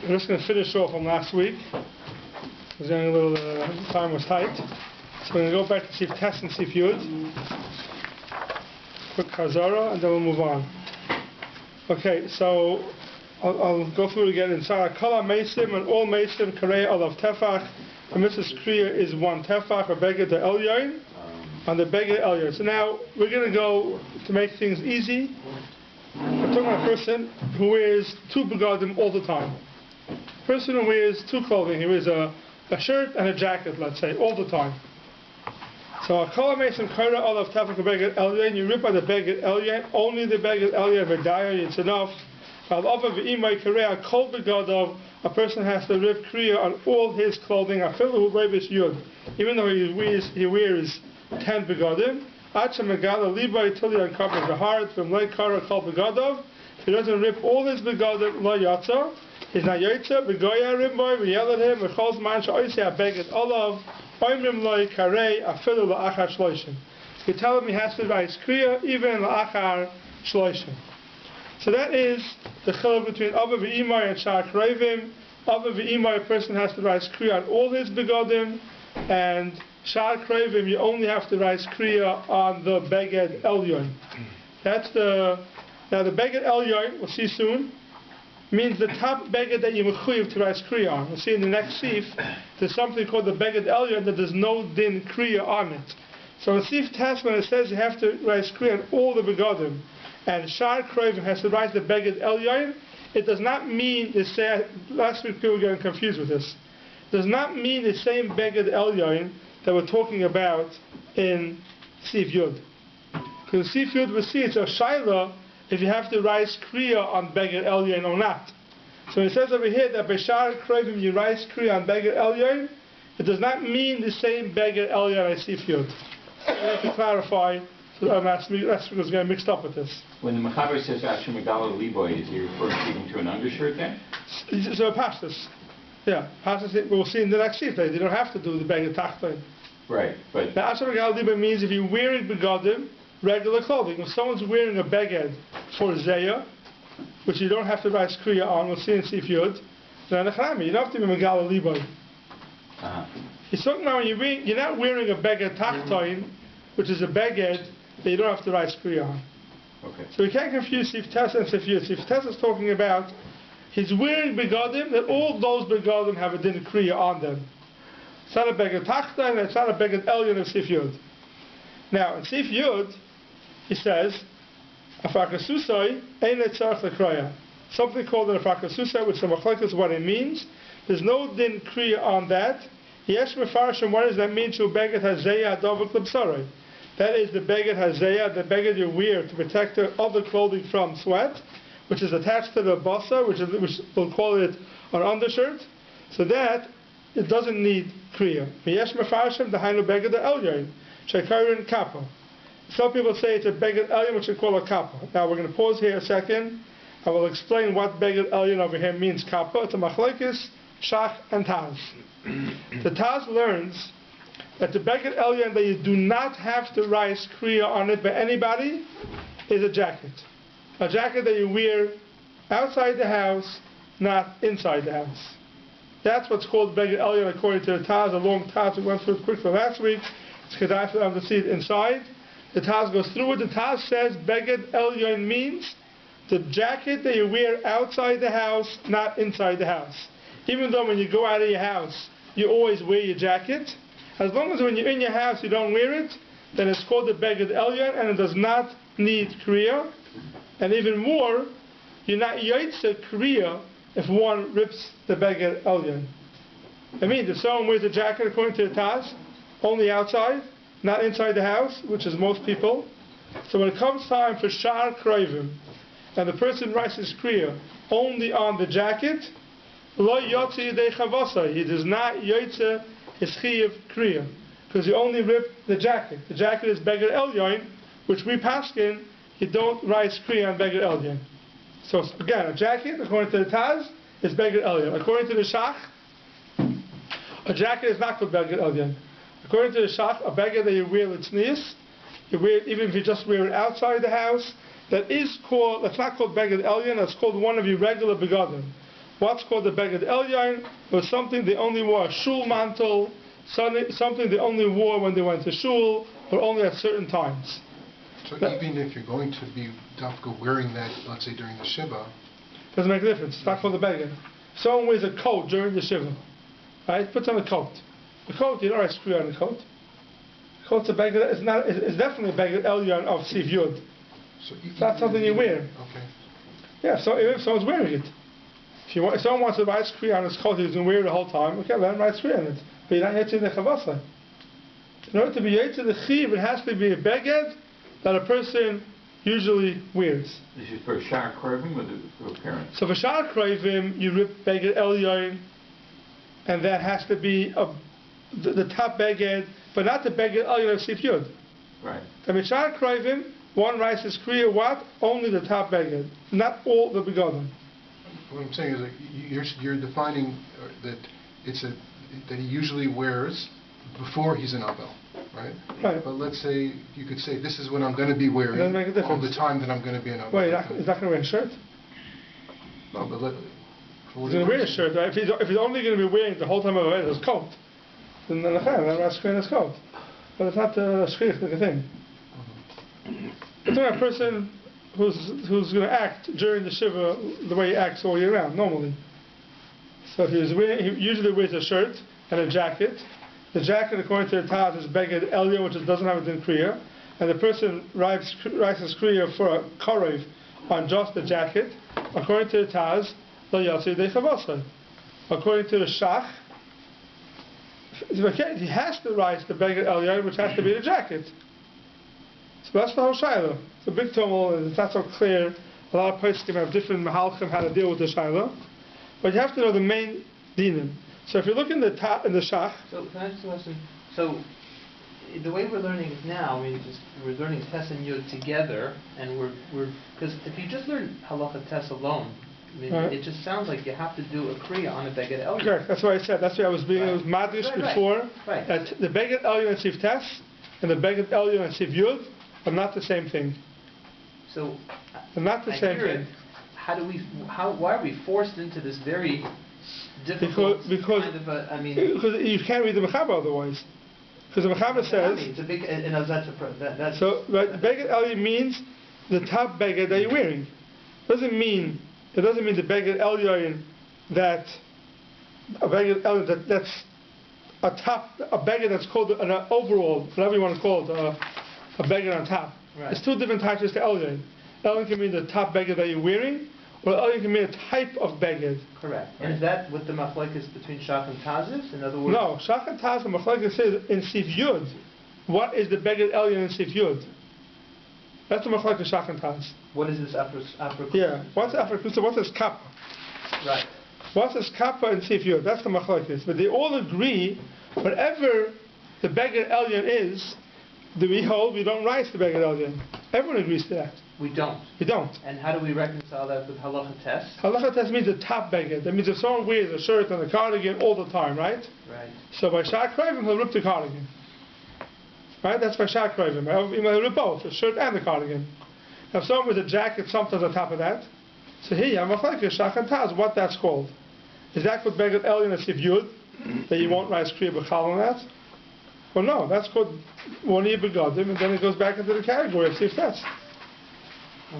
I'm just going to finish off on last week. Because a little time was tight. So we're going to go back to Seif Tes and Seif Yud. Quick Chazara, and then we'll move on. Okay, so I'll go through it again. In Sarah Kala Mesim and all Mesim Karei Olav Tefach. The Mrs. Kriya is one Tefach, or Beged the Elyon, on the Beged Elyon. So now we're going to go to make things easy. I'm talking about a person who wears two begadim all the time. A person who wears two clothing. He wears a shirt and a jacket, let's say, all the time. So a kol mesim kara olav tefach beged elyon. You rip out the beged elyon, only the beged elyon v'dayon. It's enough. A person has to rip kriya on all his clothing. Even though he wears 10 begadim. Till he uncovers the heart. If he doesn't rip all his begadim, lo yatsa. He's not yatsa. Begoya rimboy. We yell at him. V'cholz man she'oisei abeged olav. Oimrim lo karei afilu la'achar shloishim. You tell him he has to rise kriya even la'achar shloishim. So that is the chiluk between Abba v'imay and Shar Krevim. Abba v'imay, a person has to rise kriya on all his begadim, and Shar Krevim, you only have to rise kriya on the Beged Elyon. Now the Beged Elyon, we'll see soon, means the top Beged that you mechuyev to rise kriya on. We'll see in the next Seif, there's something called the Beged Elyon that there's no din kriya on it. So in Seif Tes, when it says you have to rise kriya on all the begadim, and Shar Krevim has to rise the Beged Elyon, it does not mean last week people were getting confused with this. It does not mean the same Beged Elyon that we're talking about in Seif Yud. Because Seif Yud we see it's a shaila if you have to rise kriya on Beged Elyon or not. So it says over here that by Shar Krevim you rise kriya on Beged Elyon, it does not mean the same Beged Elyon as Seif Yud. So we have to clarify. So last week was getting mixed up with this. When the Mechaber says Asher Megala Liboy, is he referring even to an undershirt then? So pastors. Yeah, pastors, we'll see in the next Seif they don't have to do the Beged Tachton. Right, but the Asher Megala Liboy means if you're wearing begadim, regular clothing. If someone's wearing a beged for Zeya, which you don't have to rise kriya on, we'll see in Seif Yud, then you don't have to be Megala Liboy. He's talking about when you're not wearing a beged Tachton, which is a beged that you don't have to rise kriya on. Okay. So we can't confuse Seif Tes and Seif Yud. Seif Tes is talking about he's wearing begadim that all those begadim have a din kriya on them. It's not a beged Tachton, it's not a beged Elyon of Seif Yud. Now in Seif Yud, he says, Afrakasusai ein etzarch lekraya. Something called an Afrakasusai, which the machlokes is what it means. There's no din kriya on that. Yesh mefarshim, what does that mean? To beged hazeya adavuk lebsarai. That is the beged hazeya, the beged you wear to protect the other clothing from sweat, which is attached to the basa, which we'll call it an undershirt. So that it doesn't need kriya. Yesh mefarshim dahainu beged elyon shekarin kappa. Some people say it's a beged elyon, which we call a kappa. Now we're going to pause here a second. I will explain what beged elyon over here means kappa. It's a machlokes, Shach and Taz. The Taz learns that the beged elyon that you do not have to rise kriya on it by anybody is a jacket. A jacket that you wear outside the house, not inside the house. That's what's called beged elyon according to the Taz, a long Taz we went through it quickly last week. It's kedai for them to see it inside. The Taz goes through it. The Taz says beged elyon means the jacket that you wear outside the house, not inside the house. Even though when you go out of your house, you always wear your jacket, as long as when you're in your house you don't wear it, then it's called the beged elyon and it does not need kriya. And even more, you're not yaitze kriya if one rips the beged elyon. I mean, if someone wears a jacket according to the Taz, only outside, not inside the house, which is most people. So when it comes time for Shar Krevim, and the person writes his kriya only on the jacket, lo yotzi yidei chavasa, he does not yotze his chiyav kriya, because he only ripped the jacket. The jacket is beged elyon, which we paskin, you don't rise kriya on beged elyon. So again, a jacket, according to the Taz, is beged elyon. According to the Shach, a jacket is not called beged elyon. According to the Shach, a beged that you wear litznius, you wear it even if you just wear it outside the house, that's not called beged elyon, that's called one of your regular begadim. what's called the Beged Elyon was something they only wore, a shul mantle, something they only wore when they went to shul, or only at certain times. So even if you're going to be dafka wearing that, let's say during the Shiva, doesn't make a difference. It's not called the Beged. Someone wears a coat during the Shiva, right? Puts on a coat. The coat, you don't write screw on the coat. Coat's a Beged. It's definitely a Beged Elyon of Sif Yud. So it's not something you wear. Okay. Yeah, so if someone's wearing it, if someone wants to write screw on his coat, he's going to wear it the whole time. Okay, let him write screw on it. But you're not yetzi the chavasa. In order to be yetzi the chiv, it has to be a Beged that a person usually wears. This is for Shar Krovim or the parents? So for Shar Krovim, you rip Beged Elyon, and that has to be the top Beged, but not the Beged Elyon of Sif Yud. Right. And with Shar Krovim, one writes his kriya what? Only the top Beged, not all the begodim. What I'm saying is that you're defining that that he usually wears before he's an Abel, right? Right. But let's say you could say this is what I'm going to be wearing all the time that I'm going to be an Abel. Well, he's not going to wear a shirt. No, but he's going to wear a shirt, right? If he's only going to be wearing it the whole time of his coat, then I'm not screening his coat. But it's not a screen like a thing. It's not a person who's going to act during the Shiva the way he acts all year round, normally. So if he usually wears a shirt and a jacket. The jacket, according to the Taz, is Beged Elyon, which doesn't have a din kriya. And the person writes his kriya for a korev on just the jacket. According to the Taz, lo yatsi de chavasa. According to the Shach, he has to write the Beged Elyon, which has to be the jacket. So that's the whole shaila. It's a big tumult, and it's not so clear. A lot of places can have different mahalchim how to deal with the shaila. But you have to know the main dinim. So if you look in the Shach... So can I just question? So the way we're learning it now, we're learning Tes and Yud together, and we're because if you just learn Halacha Tes alone, right. It just sounds like you have to do a kriya on a Beged Elyon. Correct. That's what I said. That's why I was being madrish before. Right. That the Beged Elyon and Sif Tes and the Beged Elyon and Sif Yud are not the same thing. So they're not the same thing. Why are we forced into this very difficult because you can't read the Mechaber otherwise. Because the Mechaber says... It's a big... that's so, right, the Beged Elyon means the top Beged that you're wearing. It doesn't mean the Beged Elyon that's a Beged that's called an overall, whatever you want to call it, a Beged on top. Right. It's two different types of Elyon. Elyon can mean the top Beged that you're wearing, or Elyon can mean a type of Beged. Correct. And is that what the machlekes between Shach and Taz is? In other words... No, Shach and Taz, the machlekes says in Sif Yud, what is the Beged Elyon in Sif Yud? That's the machlekes Shach and Taz. What is this Afro? Yeah. What's Afro? What's this kappa? Right. What's this kappa in Sif Yud? That's the machlekes. But they all agree, whatever the Beged Elyon is, do we hold? We don't write the Beged Elyon. Everyone agrees to that. We don't. We don't. And how do we reconcile that with halacha tes? Halacha tes means the top beged. That means if someone wears a shirt and a cardigan all the time, right? Right. So by Shar Krovim, he'll rip the cardigan. Right? That's by Shar Krovim. He'll rip both, the shirt and the cardigan. Now, if someone with a jacket, sometimes on top of that, so here you have a machlekes Shach and Taz, what that's called. Is that called Beged Elyon and Sif Yud, that you won't write Kriya B'chal on that? Well, no, that's called one year begodim, and then it goes back into the category of Sif Tes.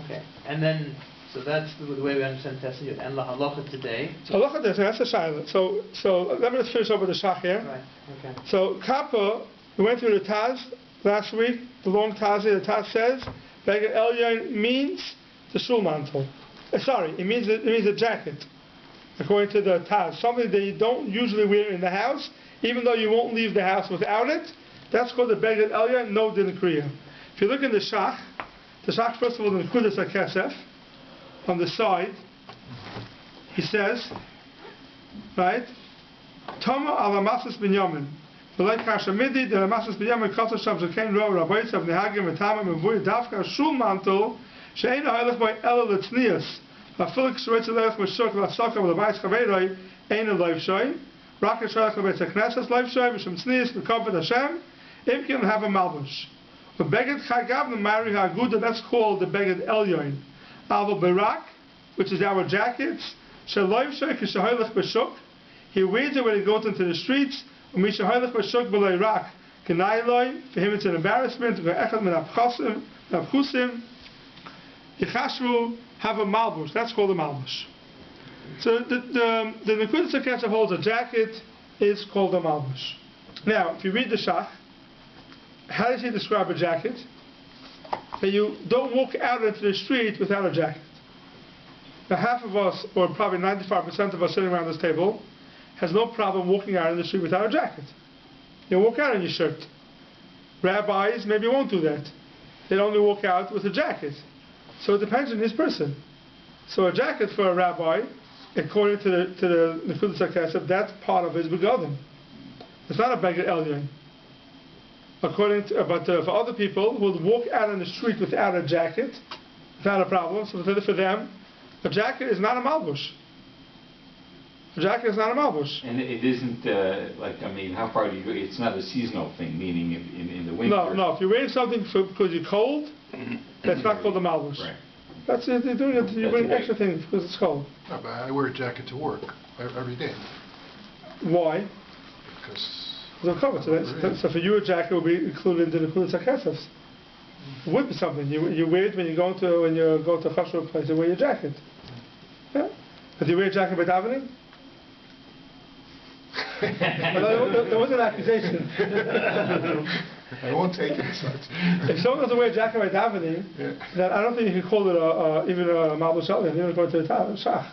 Okay, and then, so that's the way we understand Tes and Yud. And la halacha today. So halacha today, that's the shaila. So let me just finish up with the shach here. Right. Okay. So kappa, we went through the Taz last week. The long Taz here. The Taz says Beged Elyon means the shul mantle. It means a jacket, according to the Taz. Something that you don't usually wear in the house, even though you won't leave the house without it. That's called the Beged Elyon. No din kriya. If you look in the shach. The Shach, first of all, in Kudas HaKesef, on the side, he says, right, Toma ala Masas Binyamin. The light Kasha Midi, the Masas Binyamin, Kasa Sham Zaken Ro, Rabbi Tzav Nehagim, Etama, Mevuy, Dafka, Shul Mantel, Sheina Hailach by Ela Litznias, Hafilik Shretz Elech, Meshok, Lasaka, Levais Chaveroi, Eina Life Shoy, Rakesh Shalach, Levais HaKnesses, Life Shoy, Misham Tznias, Mekaved Hashem, Imkin, have a Malbush. The Beged Chagav, the Mari Haguda, that's called the Beged Elyon. Avo Barak, which is our jackets, Shaloiv Shek Shahoylech Bashuk. He wears it when he goes into the streets. Mishahoylech Bashuk B'Loi Rak Kenailoi. For him, it's an embarrassment. Echad Min Abchusim. Yichashvu have a malbush. That's called a malbush. So the Nekudas HaKesef holds a jacket is called a malbush. Now, if you read the Shach, how does he describe a jacket? That you don't walk out into the street without a jacket. Now, half of us, or probably 95% of us sitting around this table, has no problem walking out in the street without a jacket. You walk out in your shirt. Rabbis maybe won't do that. They'd only walk out with a jacket. So it depends on his person. So a jacket for a rabbi, according to the Nekudas HaKesef, that's part of his begadim. It's not a beged elyon. But for other people who would walk out in the street without a jacket, it's not a problem. So for them, a jacket is not a malbush. A jacket is not a malbush. And it isn't how far do you go? It's not a seasonal thing, meaning in the winter. No. If you're wearing something because you're cold, that's not called a malbush. Right. That's it. You're doing it. You're wearing extra things because it's cold. No, but I wear a jacket to work every day. Why? Because so for you, a jacket will be included in the Nekudas HaKesef. It would be something you wear it when you go to a chashuv place. You wear your jacket. Yeah. But do you wear a jacket by davening? There was an accusation. I won't take it as such. If someone doesn't wear a jacket by davening, then I don't think you can call it even a malbush elyon, even according to the shach.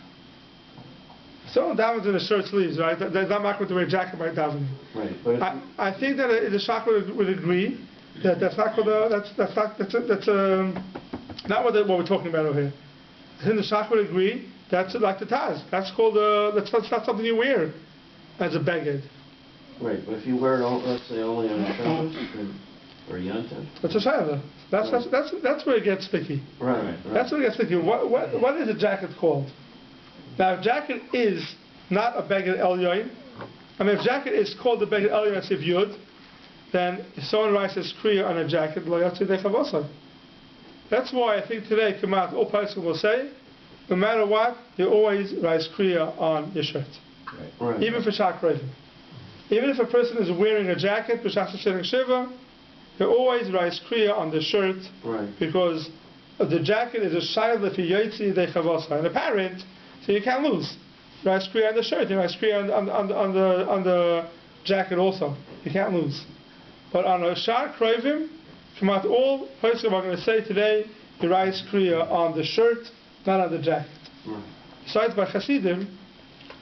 If someone davens in the shirt sleeves, right? They're not going to wear a jacket by davening. Right. But I think that the shach would agree that that's not called that's not what we're talking about over here. I think the shach would agree that's like the taz. That's called that's not something you wear as a beged. Right, but if you wear it, let's say, only on Shabbos or Yontif. That's a shayla. That's where it gets sticky. Right. That's where it gets sticky. What is a jacket called? Now, if jacket is not a beged elyon, if jacket is called the beged elyon as if yud, then if someone writes his kriya on a jacket, lo yatsi dechavosai. That's why I think today, all Paiskim will say, no matter what, you always write kriya on your shirt. Right. Even for Shach Ravim. Even if a person is wearing a jacket, b'shach shering shiva, you always write kriya on the shirt, because the jacket is a shayla lefi yotzi dechavosai. And a parent, so you can't lose. You write kriya on the shirt, you write kriya on the jacket also. You can't lose. But on a Shach Ravim, all Paiskim are going to say today, you write kriya on the shirt, not on the jacket. Besides by Hasidim,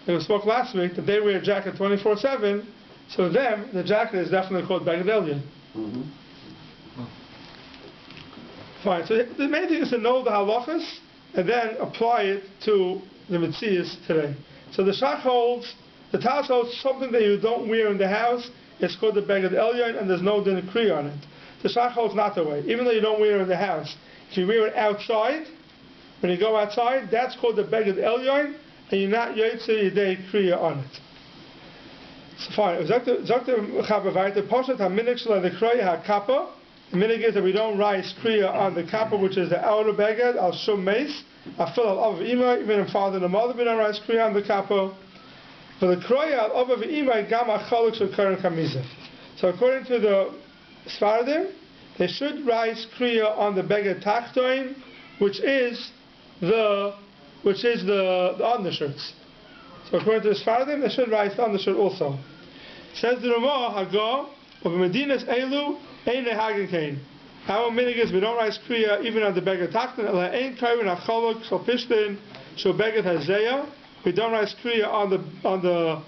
we spoke last week that they wear a jacket 24/7, so them, the jacket is definitely called beged elyon. Fine, so the main thing is to know the halachas and then apply it to the metzias today. So the Shach holds, the Taz holds something that you don't wear in the house, it's called the beged elyon, and there's no din kriya on it. The Shach holds not the way. Even though you don't wear it in the house, if you wear it outside, when you go outside, that's called the beged elyon, and you're not yotze yedei kriya on it. So fine. Zok the Chabavayt, the Poshet HaMinik Shel HaKriya HaKappa. The minig is that we don't write kriya on the kappa, which is the outer beged, al shum meis, afil al av ima, even in father and mother, we don't write kriya on the kappa. For the kriya al av ima, gam achaluk shel karen kamizah. So according to the Sfaradim, they should write kriya on the beged tachtoin, which is the undershirts. So according to the Sfaradim, they should write the undershirt also. Says the Ramah, Hagah, of Medina's Elu, Ein Hagen Kain. Our minig is we don't write kriya even on the beged tachtoin, ela ein karen achaluk shel pishtin shel beged hazeya. We don't write kriya on the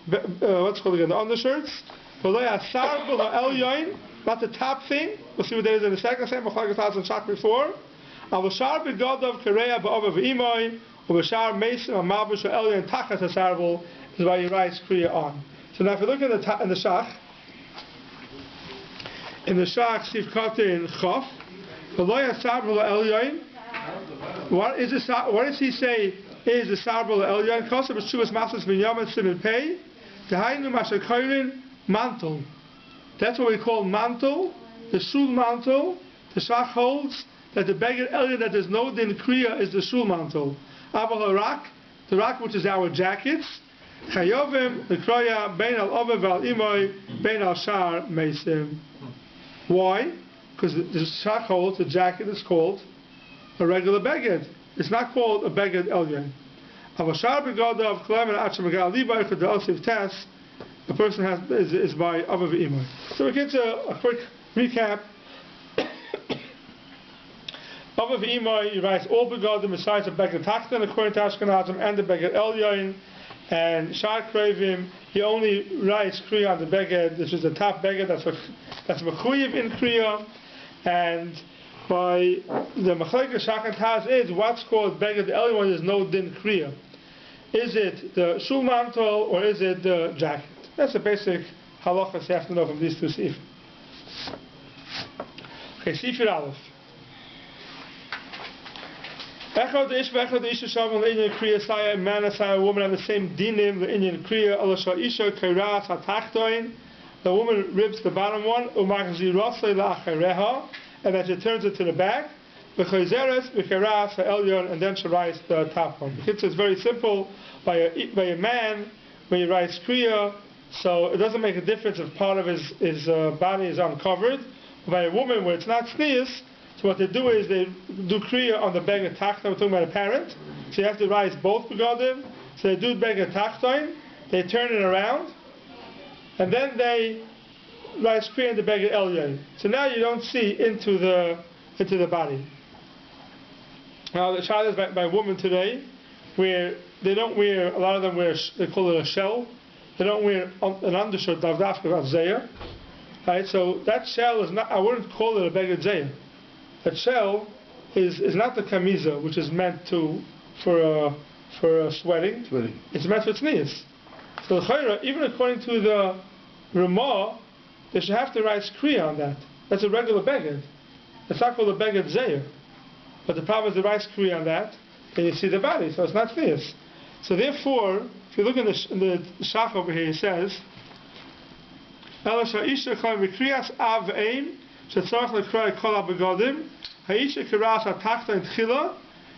what's called again, the undershirts. V'lo yasar b'lo elyon, not the top thing. We'll see what that is in a second. Same machlokes Taz and Shach before. Avashar begadav kareya ba'ovav imay, uvashar mesim amabush elyon tachas hasarvel is why you write kriya on. So now if you look at in the Shach, Sif Katin Chof, v'lo yasar b'lo elyon. What does he say is the sar b'lo elyon? Kosav b'shuvas masas binyamin simin pei. Dehainu mashakorin mantle. That's what we call mantle, the shul mantle. The Shach holds that the beged elyon that there's no din kriya is the shul mantle. Abal harak the rock which is our jackets, chayovim l'kroya bein al ove val imoy bein al shar meisim. Why? Because the shach holds the jacket is called a regular beged. It's not called a beged elyon. Avashar begada of klem and acham megal libay for the osif test. The person is by ove v'imoy. So we get to a quick recap. Ove v'imoy, you write all begadim besides the beged tachton according to Ashkenazim and the beged elyon. And Shar Krevim, he only writes Kriya on the Beged, this is the top Beged, that's Mechuyev in Kriya. And by the Machlekes Shach and Taz is what's called Beged Elyon is no din Kriya. Is it the shul mantle or is it the jacket? That's the basic halachas you have to know from these two Seif. Okay, Seif Aleph. Echad ish v'echad isha shavam l'inyan kriya saya man and saya woman have the same dinim l'inyan kriya alasha isha kairas hatachtoin. The woman rips the bottom one u'machzirosay la'achareha, and then she turns it to the back v'chayzeres v'kairas ha'elyon, and then she writes the top one. It's very simple. By a man when he writes kriya, so it doesn't make a difference if part of his body is uncovered. By a woman where it's not sneeze. So what they do is they do kriya on the beged tachton. We're talking about a parent. So you have to rise both begadim. So they do beged tachton. They turn it around, and then they rise kriya in the beged elyon. So now you don't see into the body. Now the child is by women today, where they don't wear. A lot of them wear. They call it a shell. They don't wear an undershirt davdafka of zeya. Right. So that shell is not. I wouldn't call it a beged zeya. That shell is not the kamiza, which is meant for sweating. It's meant for tznius. So the chayra, even according to the Ramah, they should have to write kriya on that. That's a regular beged. It's not called a beged zeyer. But the problem is they write kriya on that, and you see the body, so it's not tznius. So therefore, if you look in the shach over here, it says, "Ela sha'isha chayim v'kriyas av ein." Shetzarach lekroy kol habegadim, ha'isha kiras hatachton tchila,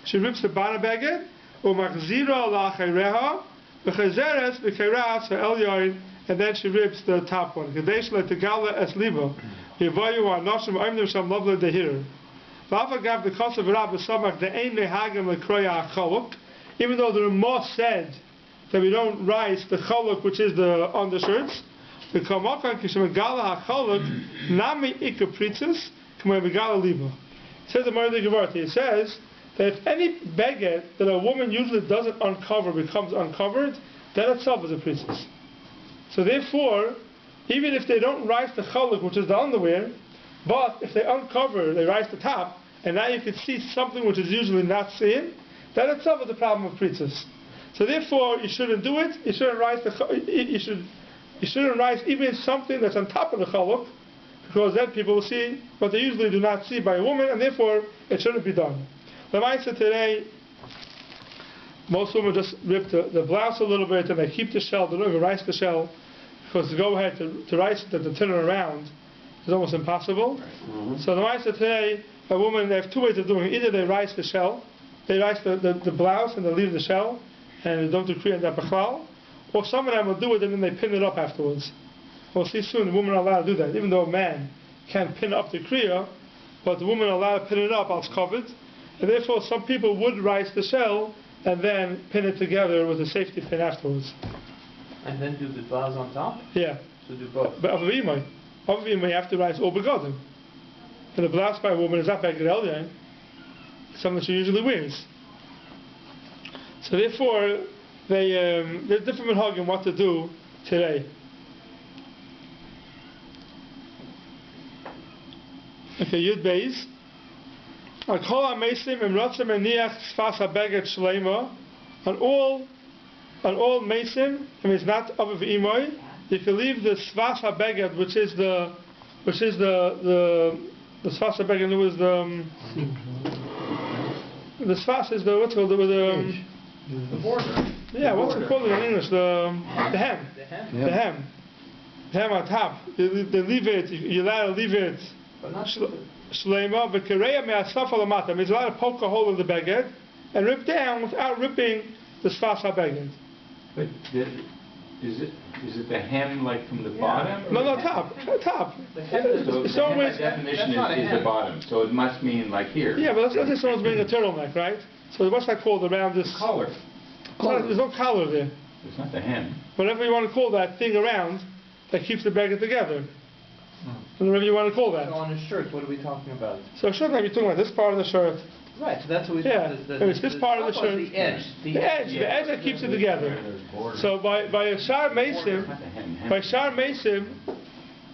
she rips the bottom beged, u'machzira la'achareha, v'chazeres v'kiras ha'elyon, and then she rips the top one. Kadesh le'tegala es liba, yivayu ha'noshim oimnim sham lovle dehir. V'afa gav the kosav rabbi samach de'ein lehagim lekroy ha'choluk, even though the Ramah said that we don't rise the choluk, which is the undershirts. The Kamakan Kishmagala HaCholuk Nami Ikapritzis Kamagala Liba. It says the Mordei Gevarti. It says that if any beged that a woman usually doesn't uncover becomes uncovered, that itself is a pritzis. So therefore, even if they don't rise the choluk, which is the underwear, but if they uncover, they rise the top, and now you can see something which is usually not seen, that itself is a problem of pritzis. So therefore, you shouldn't do it. You shouldn't rise the You shouldn't rise even something that's on top of the chaluk, because then people will see what they usually do not see by a woman, and therefore it shouldn't be done. The mindset today, most women just rip the blouse a little bit and they keep the shell, they don't even rise the shell, because to go ahead to rise it and to turn it around is almost impossible. Mm-hmm. So the mindset today, a woman, they have two ways of doing it. Either they rise the shell, they rise the blouse and they leave the shell, and they don't do kriya in that bachlal. Or some of them will do it and then they pin it up afterwards. We'll see soon the women are allowed to do that. Even though a man can't pin up the kriya, but the women are allowed to pin it up while it's covered. And therefore some people would rise the shell and then pin it together with a safety pin afterwards. And then do the blouse on top? Yeah. So do both. But obviously you have to rise all begadim. And the blouse by a woman is not beged elyon, something she usually wears. So therefore, there's different minhagim what to do today. Okay, Yud Beis. Al kol ha-meisim imrotzim eniach sfas ha-beged shleima. On all meisim, I mean it's not of imoy. You can leave the sfas ha-beged, which is the sfas ha-beged, it was the sfas is the what's called the border. Yeah, what's it called in English? The hem. The hem. The hem on top. They leave it. You're allowed to leave it. Shleima, but kereya me'asaf alamata means allowed to poke a hole in the beged and rip down without ripping the Sfas HaBeged. But is it the hem like from the bottom? No, top. So the hem by definition is the bottom, so it must mean like here. Yeah, but let's say someone's wearing a turtleneck, right? So what's that called around this? Collar. There's no collar there. It's not the hem. Whatever you want to call that thing around that keeps the beged together. Whatever you want to call that. So on a shirt, what are we talking about? So a shirt, like you're talking about this part of the shirt. Right, so that's what we It's this part of the shirt. The edge. The edge that keeps it together. So by a Shar Mesim,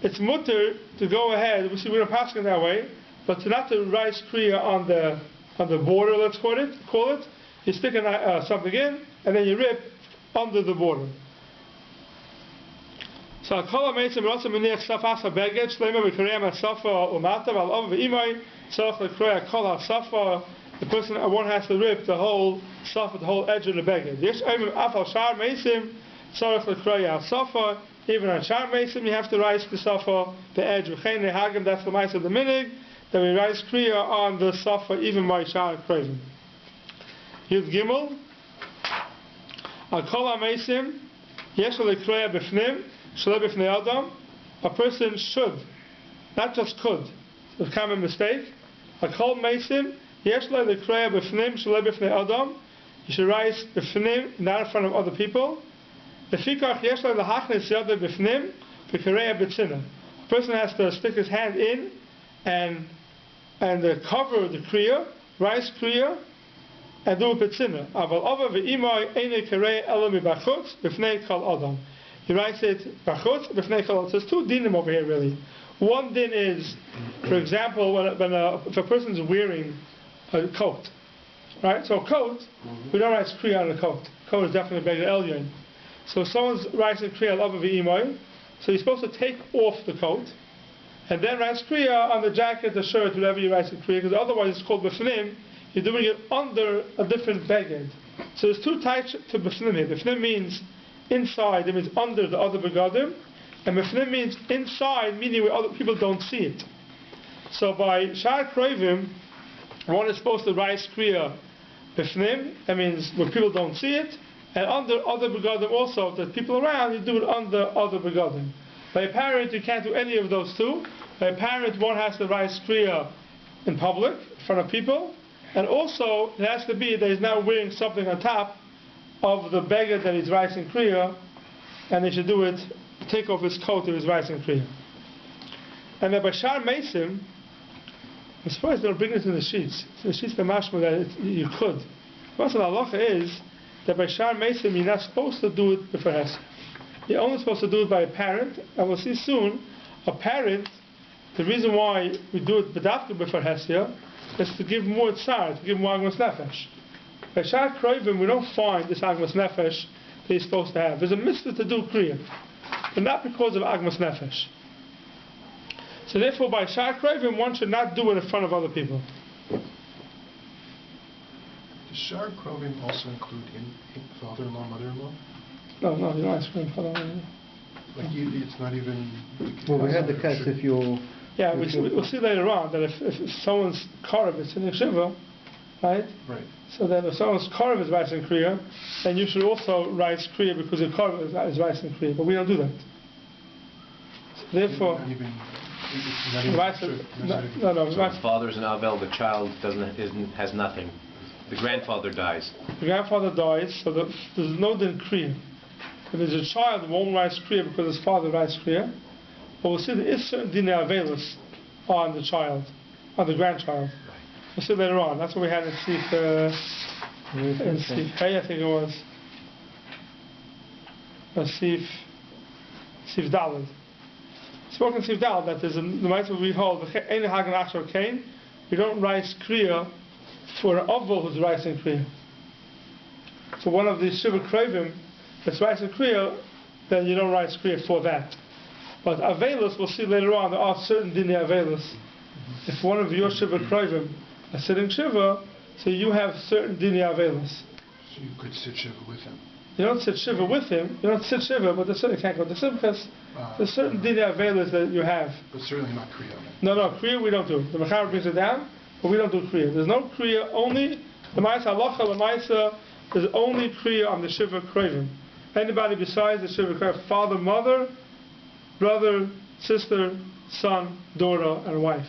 it's mutter to go ahead. We don't pass it that way, but to not to rise kriya on the border. Let's call it. You stick something in, and then you rip under the border. So kol ha'mesim also meniach safas habeged shleima v'kareyam ha'safa umata v'al v'imay tzarich lekroya kol ha'safa. The person one has to rip the whole safa, the whole edge of the beged. Yesh oimim afal shar mesim tzarich lekroya ha'safa. Even on shar mesim you have to rise the safa, the edge. V'chein nehagim, that's the mice of the minig, that we rise kriya on the safa even by shar krevim. Yud gimel al kol ha'mesim yesh lekroya b'fnim. A person should, not just could, it's a common mistake. A kol meisim, yesh le lekreya b'fnim, shalei b'fnei adam. You should rise b'fnim, not in front of other people. Lefikach yesh le lahachnis yada b'fnim, v'kareya b'tzina. A person has to stick his hand in and cover the kriya, rise kriya, and do a b'tzina. Aval ava v'imay eine kareya elam b'chutz, b'fnei kol adam. He writes it b'chutz b'fnei kol. So there's two dinim over here really. One din is, for example, if a person's wearing a coat, right? So a coat, we don't write kriya on a coat. Coat is definitely beged elyon. So if someone's writing kriya al v'imoy, so you're supposed to take off the coat and then write kriya on the jacket, the shirt, whatever you write kriya, because otherwise it's called b'fnim. You're doing it under a different beged. So there's two types to b'fnim here. B'fnim means inside, it means under the other begadim, and b'fnim means inside, meaning where other people don't see it. So by shar krevim, one is supposed to rise kriya b'fnim, that means where people don't see it, and under other begadim also, that people around, you do it under other begadim. By a parent, you can't do any of those two. By a parent, one has to rise kriya in public, in front of people, and also it has to be that he's now wearing something on top of the beggar that he's rising kriya, and he should do it, take off his coat if he's rising kriya. And then by shar mesim, I'm surprised they don't bring it in the sheets. So the sheets, the mashma that you could. What's the halacha is that by shar mesim you're not supposed to do it before hesed. You're only supposed to do it by a parent, and we'll see soon, a parent, the reason why we do it b'dafka before hesed is to give more tzar, to give more agmas nefesh. By shar krevim, we don't find this agmas nefesh that he's supposed to have. There's a mitzvah to do kriya, but not because of agmas nefesh. So therefore, by shar krevim, one should not do it in front of other people. Does shar krevim also include father-in-law, mother-in-law? No, you don't ask for in front of other. Like it's not even. Well, we had the case if you're. Yeah, we'll see later on that if someone's karev is in a shiva, right? Right. So then if someone's karev is rising kriya, then you should also rise kriya because your karev is rising kriya. But we don't do that. So therefore, Not even no. So the father's an avel, the child has nothing. The grandfather dies. The grandfather dies, so there's no din kriya. If there's a child who won't rise kriya because his father rises kriya, but we'll see there is certain dinei avelus on the child, on the grandchild. We'll see later on. That's what we had in Seif. In Seif Hey, I think it was. Seif Daled. Spoken Seif Daled that there's the mitzvah we hold. You don't rise kriya for an avol who's rising kriya. So one of these shiva krevim that's rising kriya, then you don't rise kriya for that. But avelus, we'll see later on, there are certain dinei avelus. If one of your shiva krevim are sitting shiva, so you have certain dinei avelus. So you could sit shiva with him. You don't sit shiva with him. You don't sit shiva, but you can't go to simchas. There's certain dinei avelus that you have. But certainly not kriya. No, kriya we don't do. The Mechaber brings it down, but we don't do kriya. There's no kriya, only the ma'isa halacha, the ma'isa is only Kriya on the Shiva Kravim. Anybody besides the Shiva Kravim, father, mother, brother, sister, son, daughter, and wife.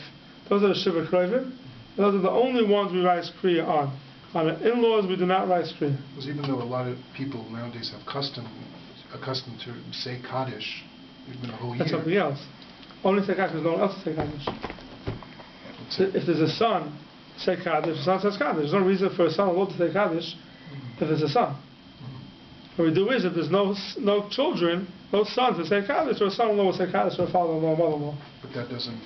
Those are the Shiva Kravim. Those are the only ones we write Kriya on. On the in-laws, we do not write Kriya. Because even though a lot of people nowadays have accustomed to say Kaddish, even a whole year. That's something else. Only say Kaddish, there's no one else to say Kaddish. If there's a son, say Kaddish, the son says Kaddish. There's no reason for a son-in-law to say Kaddish if there's a son. What we do is, if there's no children, no sons to say Kaddish, or a son-in-law will say Kaddish, or a father-in-law, mother-in-law. But that doesn't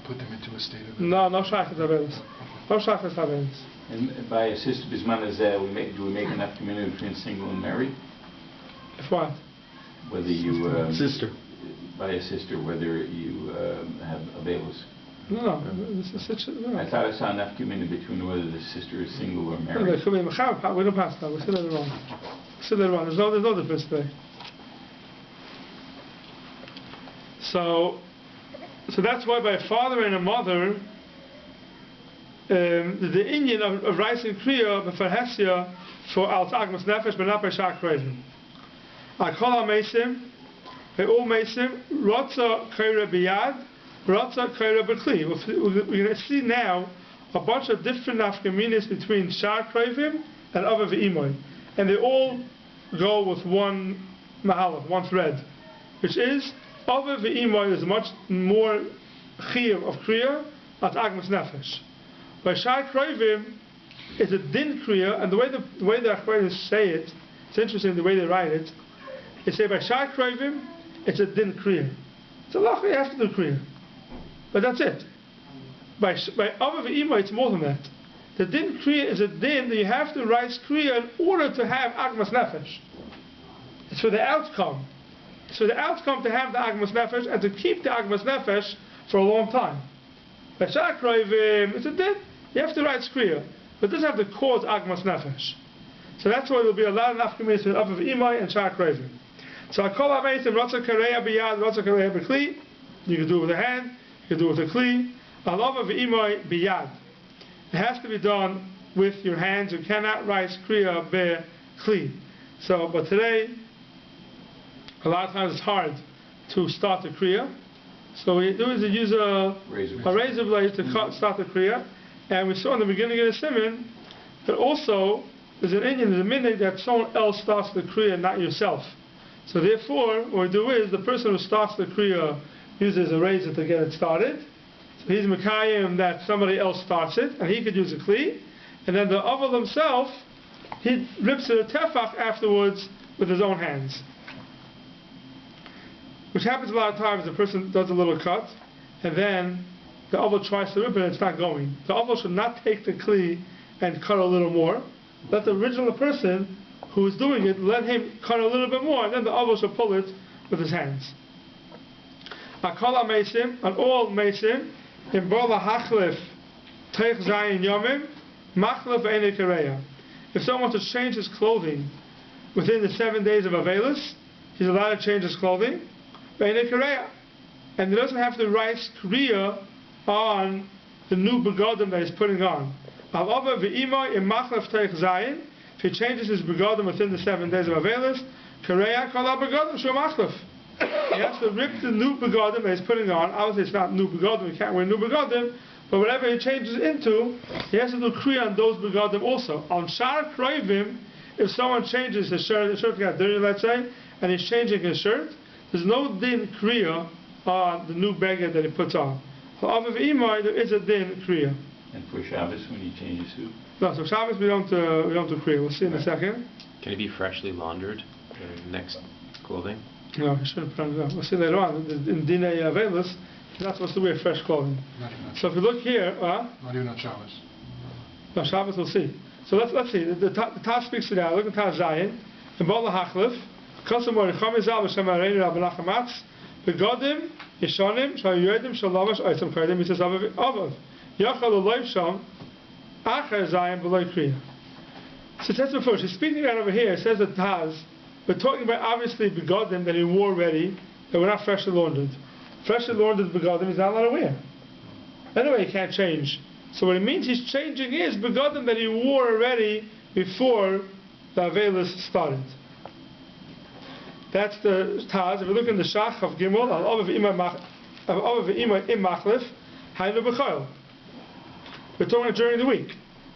put them into a state of... No Shachas Avelis. No Shachas Avelis. And by a sister Bisman is do we make enough community between single and married? If what? Whether you Sister. by a sister, whether you have Avelis. No. No. I thought I saw enough community between whether the sister is single or No, married. there could be we don't pass that. We said that wrong. There's no difference there. So that's why by a father and a mother, the Indian of writing Kriya b'farhesia for Al Agmas Nefesh, but not by Shach Kravim. I call our Mesim, by all Mesim, Rotza Kaira Biyad, Rotza Kaira B'Kli. We're going to see now a bunch of different nafkaminas between Shach Kravim and Ava V'Imoy. And they all go with one mahalach, one thread, which is Ava V'Imoy is much more chiyuv of Kriya at Agmas Nefesh. By Shach Kravim, it's a din Kriya, and the way the Achronim say it, it's interesting the way they write it. They say by Shach Kravim, it's a din Kriya. It's a lach, you have to do Kriya. But that's it. By Ava V'Imoy, it's more than that. The din Kriya is a din that you have to write Kriya in order to have Agmas Nefesh. It's for the outcome. It's for the outcome to have the Agmas Nefesh and to keep the Agmas Nefesh for a long time. By Shach Kravim, it's a din. You have to write Kriya. But it doesn't have to cause Agmas Nefesh. So that's why there'll be a lot of nafkamis between Ava V'Imoy and Shach Kravim. So I call Ameitim, Rotza Kareya B'Yad, Rotza Kareya B'Kli. You can do it with a hand, you can do it with a Kli. Ava V'Imoy B'Yad. It has to be done with your hands. You cannot write Kriya B'Kli. So, but today, a lot of times it's hard to start the Kriya. So what you do is you use a razor blade to start the Kriya. And we saw in the beginning of the Siman that also there's a minute that someone else starts the Kriya, not yourself. So therefore, what we do is the person who starts the Kriya uses a razor to get it started. So he's Mekayim that somebody else starts it, and he could use a Kli. And then the Aval himself, he rips it a tefach afterwards with his own hands. Which happens a lot of times, the person does a little cut, and then the Aval tries to rip it and it's not going. The Aval should not take the Kli and cut a little more. Let the original person who is doing it, let him cut a little bit more, and then the Aval should pull it with his hands. Akala Mesim, on all Mesim, in Bola Hachlif, Teich Zayin Yomim, Machlif Eine Kareya. If someone wants to change his clothing within the 7 days of Avelis, he's allowed to change his clothing, Eine Kareya. And he doesn't have to write Kriya on the new begadim that he's putting on. However, V'Imoy in Machlif Teich Zayin, if he changes his begadim within the 7 days of Avelis, Kareya Kala Begadim Shul Machlif. He has to rip the new begadim that he's putting on. Obviously, it's not new begadim. He can't wear new begadim. But whatever he changes into, he has to do kriya on those begadim also. On Shar Kravim, if someone changes his shirt, the shirt got dirty, let's say, and he's changing his shirt, there's no din kriya on the new beggar that he puts on. For Ava V'Imoy, there is a din kriya. And for Shabbos, when he changes suit? No, so Shabbos we don't do kriya. We'll see in a second. Can it be freshly laundered, next clothing? No, he shouldn't put on it. We'll see later on. In Dinei Avelis, he's not supposed to wear fresh clothing. So if you look here, not even on Shabbos. No, Shabbos we'll see. So let's see. The Taz speaks to that. Look at Taz Zayin. In Bola Hachlif, Kosamor Chamizal B'Shem Areinu Rabbi Nachamatz, Begodim Yishonim Shal Yodim Shal Lavash Oitzam Kodim Mitzvah Avav Yachal Uloy Sham Acher Zayin B'Loy Kriya. So that's before. She's speaking right over here. It says that Taz. We're talking about obviously begadim that he wore already, that were not freshly laundered. Freshly laundered begadim he's not allowed to wear. Anyway, he can't change. So what it means he's changing is begadim that he wore already before the Avelis started. That's the Taz. If you look in the Shach of Gimel, Al-Ovav Ima Im Machlif, Hainu B'chayil. We're talking about during the week.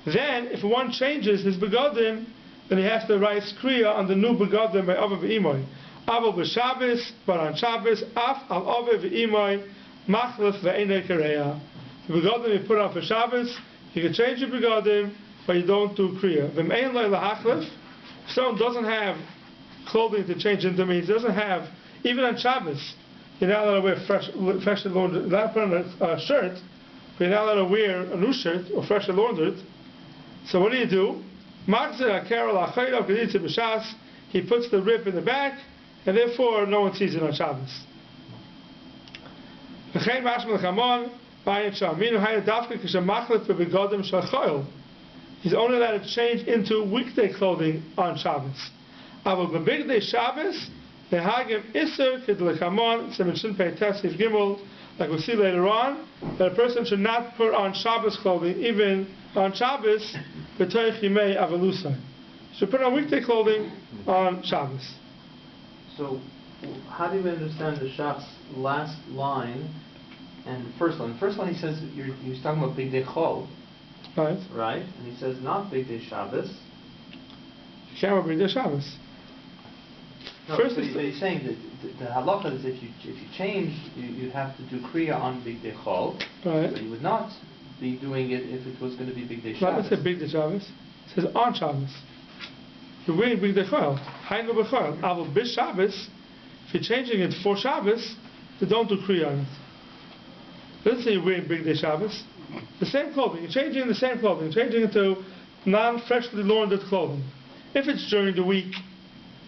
Then, if one changes his begadim, then he has to write Kriya on the new begadim by Ovav Imoi. Aval b'Shabbos, but on Shabbos, Af al Ovav Imoi, Machlif ve'enei Kareya. The begadim you put on for Shabbos, you can change your begadim, but you don't do Kriya. V'mein loy lahachlif, if someone doesn't have clothing to change into, means doesn't have, even on Shabbos, you're not allowed to wear freshly laundered, you're not put on a shirt, but you're not allowed to wear a new shirt or freshly laundered. So what do? He puts the rib in the back, and therefore no one sees it on Shabbos. He's only allowed to change into weekday clothing on Shabbos. Like we'll see later on, that a person should not put on Shabbos clothing, even on Shabbos, should put on weekday clothing on Shabbos. So, how do you understand the Shach's last line and the first line? The first line he says, he's talking about Big Day Chol. Right. Right? And he says not Big Day Shabbos. You can't have Big Day Shabbos. No, but he's saying that the halacha is if you change, you have to do Kriya on Big Day Chol. Right. But you would not be doing it if it was going to be Big Day Not Shabbos. let's say Big Day Shabbos. It says on Shabbos. You're wearing Big Day Chol. Hainu b'chol. Avol bis Shabbos. If you're changing it for Shabbos, you don't do Kriya on it. It doesn't say you're wearing Big Day Shabbos. The same clothing. You're changing the same clothing. You're changing it to non-freshly laundered clothing. If it's during the week,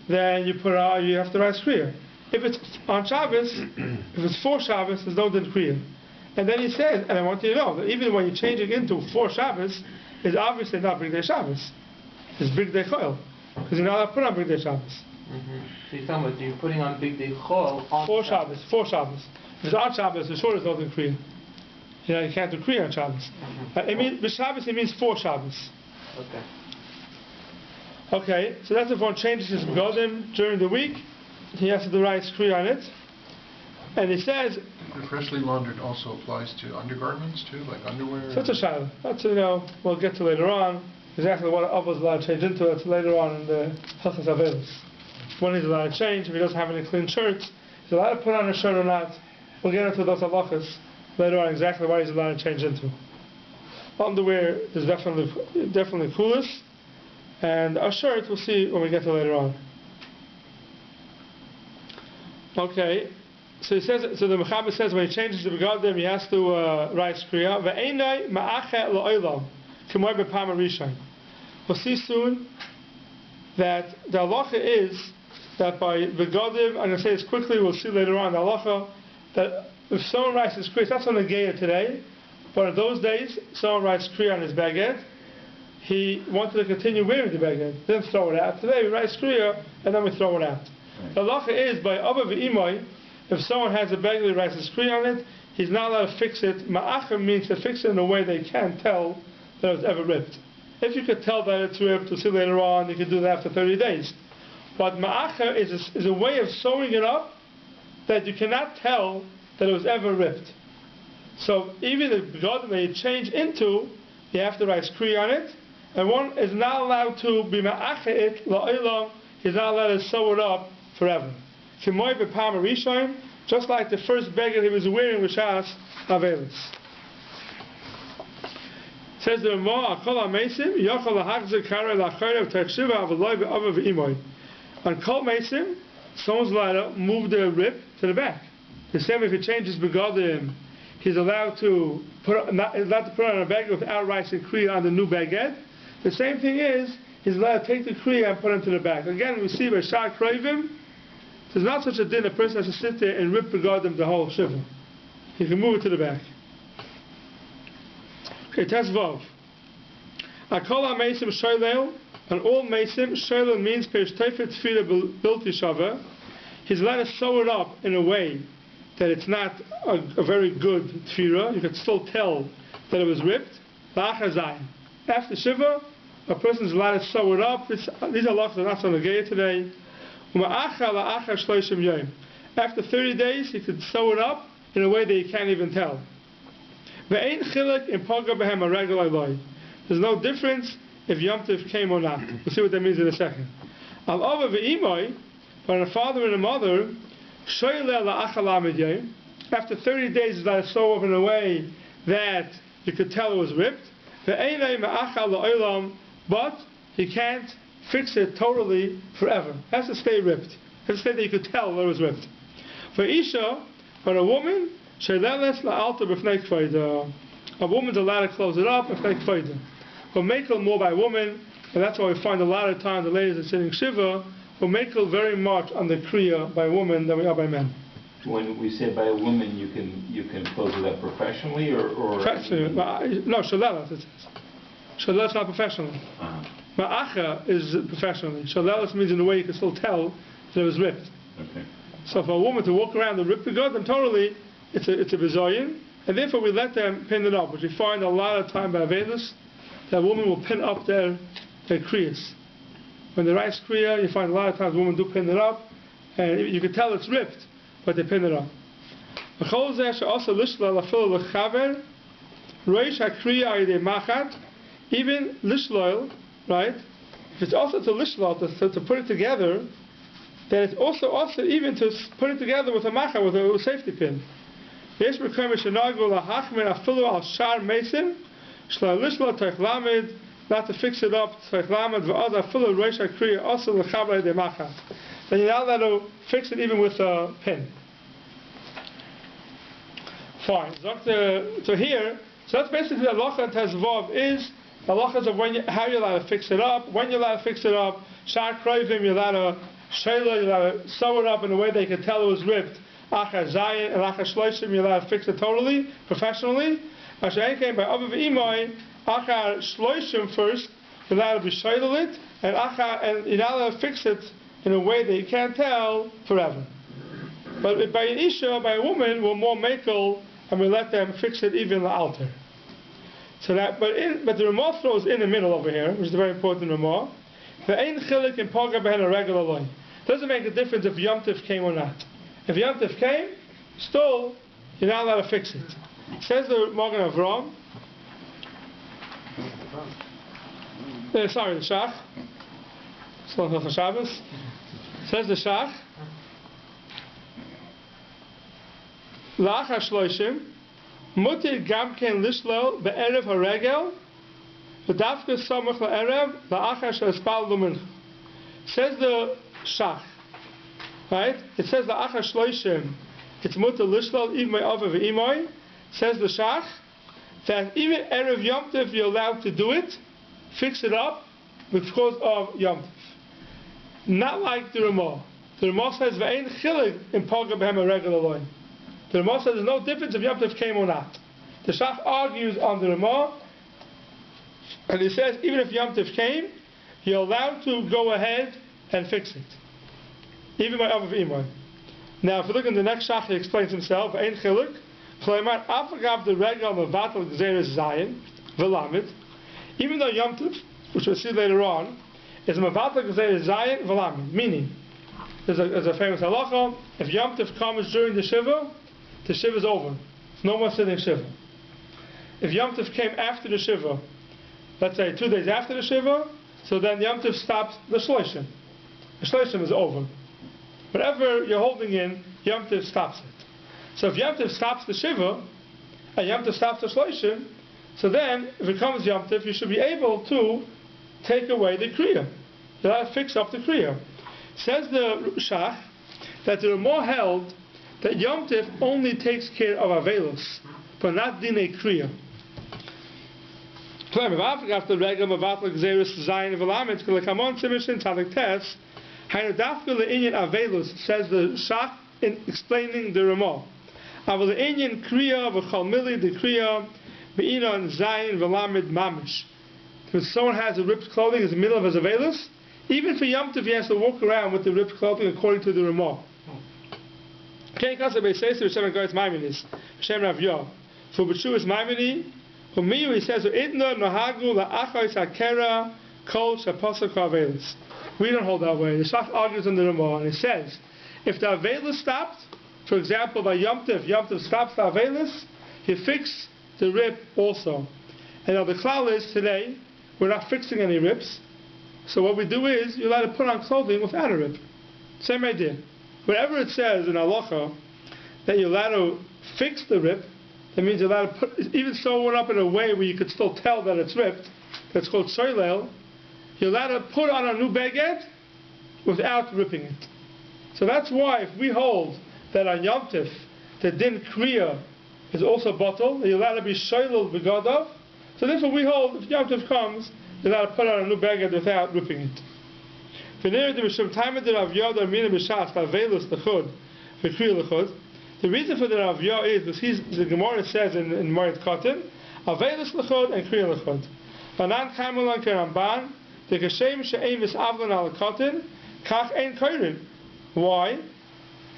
then you have to write Kriya. If it's on Shabbos, if it's for Shabbos, there's no din Kriya. And then he says, and I want you to know that even when you're changing into for Shabbos, it's obviously not Big Day Shabbos. It's Big Day Chol. Because you're not allowed to put on Big Day Shabbos. So you're talking about you're putting on Big Day Chol on For Shabbos. For Shabbos. If it's on Shabbos, for sure there's no din Kriya. You can't do Kriya on Shabbos. It means, with Shabbos, it means for Shabbos. Okay. Okay, so that's if one changes his begadim during the week, he has to do right Kriya on it. And he says, The freshly laundered also applies to undergarments too, like underwear? so that's a shaila. That's, we'll get to later on, exactly what Abba is allowed to change into. It's later on in the Hilchos Avelis. When he's allowed to change, if he doesn't have any clean shirts, he's allowed to put on a shirt or not. We'll get into those halachas later on, exactly what he's allowed to change into. Underwear is definitely coolest. And a shirt, we'll see when we get to later on. Okay, so he says. So the Mechaber says when he changes the begadim, he has to write Kriya. Ve'enai ma'ache la'olam k'moy b'pam harishon. We'll see soon that the halacha is that by begadim, I'm going to say this quickly. We'll see later on the halacha that if someone writes his Kriya, that's on the Geya today, but in those days, someone writes Kriya on his baguette. He wanted to continue wearing the baguette, didn't throw it out. Today we write Kriya and then we throw it out. Right. The halacha is by Abba v'Imoi, if someone has a baguette and writes Kriya on it, he's not allowed to fix it. Ma'acher means to fix it in a way they can't tell that it was ever ripped. If you could tell that it's ripped, we'll see later on, you can do that after 30 days. But ma'acher is a way of sewing it up that you cannot tell that it was ever ripped. So even the begadim that you change into, you have to write Kriya on it. And one is not allowed to be ma'achet la'olam. He's not allowed to sew it up forever. K'moy b'pam harishon, just like the first beggar he was wearing with Shas Avelis. Says the Ramah, Akol ha'mesim yochol lahachzer karei la'chorev t'achshiva avaloi be'ava v'imoy. On Kol Mesim, someone's allowed to move the rib to the back. The same if he changes begadim, he's allowed to put on a baguette without writing Kriya on the new baguette. The same thing is, he's allowed to take the Kriya and put it to the back. Again, we see by Shah Kravim, there's not such a din, a person has to sit there and rip begadim the whole shiva. He can move it to the back. Okay, Tesvav. Akol ha'mesim shoylel, and all mesim, shoylel means perish teifet tefila bilti shava. He's allowed to sew it up in a way that it's not a very good tefira. You could still tell that it was ripped. After Shiva, a person's allowed to sew it up. These halachas are not so negayah today. After 30 days, he could sew it up in a way that you can't even tell. There's no difference if Yom Tov came or not. We'll see what that means in a second. But a father and a mother, after 30 days, is allowed to sew up in a way that you could tell it was ripped. But he can't fix it totally forever. It has to stay ripped. It has to stay that you could tell that it was ripped. For Isha, for a woman, a woman's allowed to close it up. But Mekel more by woman, and that's why we find a lot of times the ladies are sitting Shiva, but Mekel very much on the Kriya by women than we are by men. When we say by a woman, you can close it up professionally or professionally? No, Shalelas it says. Shalelas not professionally. Ma'acha is professionally. Shalelas means in a way you can still tell that it was ripped. Okay. So for a woman to walk around and rip the good, then totally it's a bizoyin, and therefore we let them pin it up, which we find a lot of time by Avelis, that woman will pin up their kriyas. When they write kriya, you find a lot of times women do pin it up, and you can tell it's ripped, but they pin it up. Even lishloil, right? If it's also to lishlol, to put it together, then it's also even to put it together with a macha, with a safety pin. Not to fix it up, then you're not allowed to fix it even with a pin. Fine. So here, that's basically the halacha and tezvav is the halachas of how you're allowed to fix it up, when you're allowed to fix it up. Shar kroivim, you're allowed to shayla, you're allowed to sew it up in a way they can tell it was ripped. Achar zayin and achar shloishim, you're allowed to fix it totally, professionally. Asher came by Aviv Imai, achar shloishim first, you're allowed to be shayla it, and you're not allowed to fix it in a way that you can't tell forever. But by an isha, by a woman, we're more makel, and we let them fix it even the altar. So that, but the Ramah throws in the middle over here, which is a very important Ramah. The ein chilik in paga behen a regular loy. Doesn't make a difference if Yom Tov came or not. If Yom Tov came, still you're not allowed to fix it. Says the Magen Avram. The Shach. Salon Shabbos. Says the Shach. La'achar shloishim. Mutir gam ken lishlol be'erev haregel v'dafka samach la'erev la'achar she'espal l'mincha. Says the Shach, right? It says la'achar shloishim. It's mutir lishlol even by ava v'imoi. Says the Shach that even erev Yom Tov you're allowed to do it, fix it up because of Yom Tov. Not like the Ramah. The Ramah says ve'ein chilik in paga b'hem haregel alone. The Ramah says there's no difference if Yom Tov came or not. The Shach argues on the Ramah, and he says even if Yom Tov came, you're allowed to go ahead and fix it, even by Avav Imai. Now, if you look in the next Shach, he explains himself. Ein chiluk, Chleiman afagav the regal mevatel gzeres zayin v'lamid. Even though Yom Tov, which we'll see later on, is mevatel gzeres zayin v'lamid, meaning there's a famous halacha: if Yom Tov comes during the shiva is over. No more sitting shiva. If Yom Tov came after the shiva, let's say 2 days after the shiva, so then Yom Tov stops the shloishim. The shloishim is over. Whatever you're holding in, Yom Tov stops it. So if Yom Tov stops the shiva, and Yom Tov stops the shloishim, so then if it comes Yom Tov, you should be able to take away the kriya. You have to fix up the kriya. Says the Shach that the Ramah held that Yom Tov only takes care of Avelos, but not Dinei Kriya. After the regular Mavatla Gzeris Zayin V'Lamet K'lekamon Tzimishin Tzadik Tes Hainu Dafka Le'inyan Avelos, says the Shach in explaining the Ramah. Aval Le'inyan Kriya V'Chal Mili the Kriya Be'inon Zayin V'Lamet Mamish. When someone has a ripped clothing in the middle of his Avelos, even for Yom Tov he has to walk around with the ripped clothing according to the Ramah. Ken Kasa Beiseis V'Shem Goyz Maiminis V'Shem Rav Yov for B'Shu is Maimini. For me, he says, "Idna nahagu la'achos hakera Kol Shapasuk Avelis. We don't hold that way. The Shach argues in the Ramah, and he says, if the Avelis stopped, for example, by Yom Tov stops the Avelis, he fixed the rib also. And now the klal is today, we're not fixing any ribs. So what we do is, you're allowed to put on clothing without a rib. Same idea. Whenever it says in halacha that you're allowed to fix the rib, that means you're allowed to put, even sew it up in a way where you could still tell that it's ripped, that's called soilel, you're allowed to put on a new beged without ripping it. So that's why if we hold that on Yom Tov, the din kriya is also bottle, you're allowed to be shoilel begadav, so therefore we hold, if Yom Tov comes, you're allowed to put on a new beged without ripping it. The reason for the Rav Yah is because the Gemara says in Moed Katan, Avelis l'chod and Kriya l'chod. Vanan Kaimulan Keramban, the Geshem she'emis avlon al Katan, kach ein koirin. Why?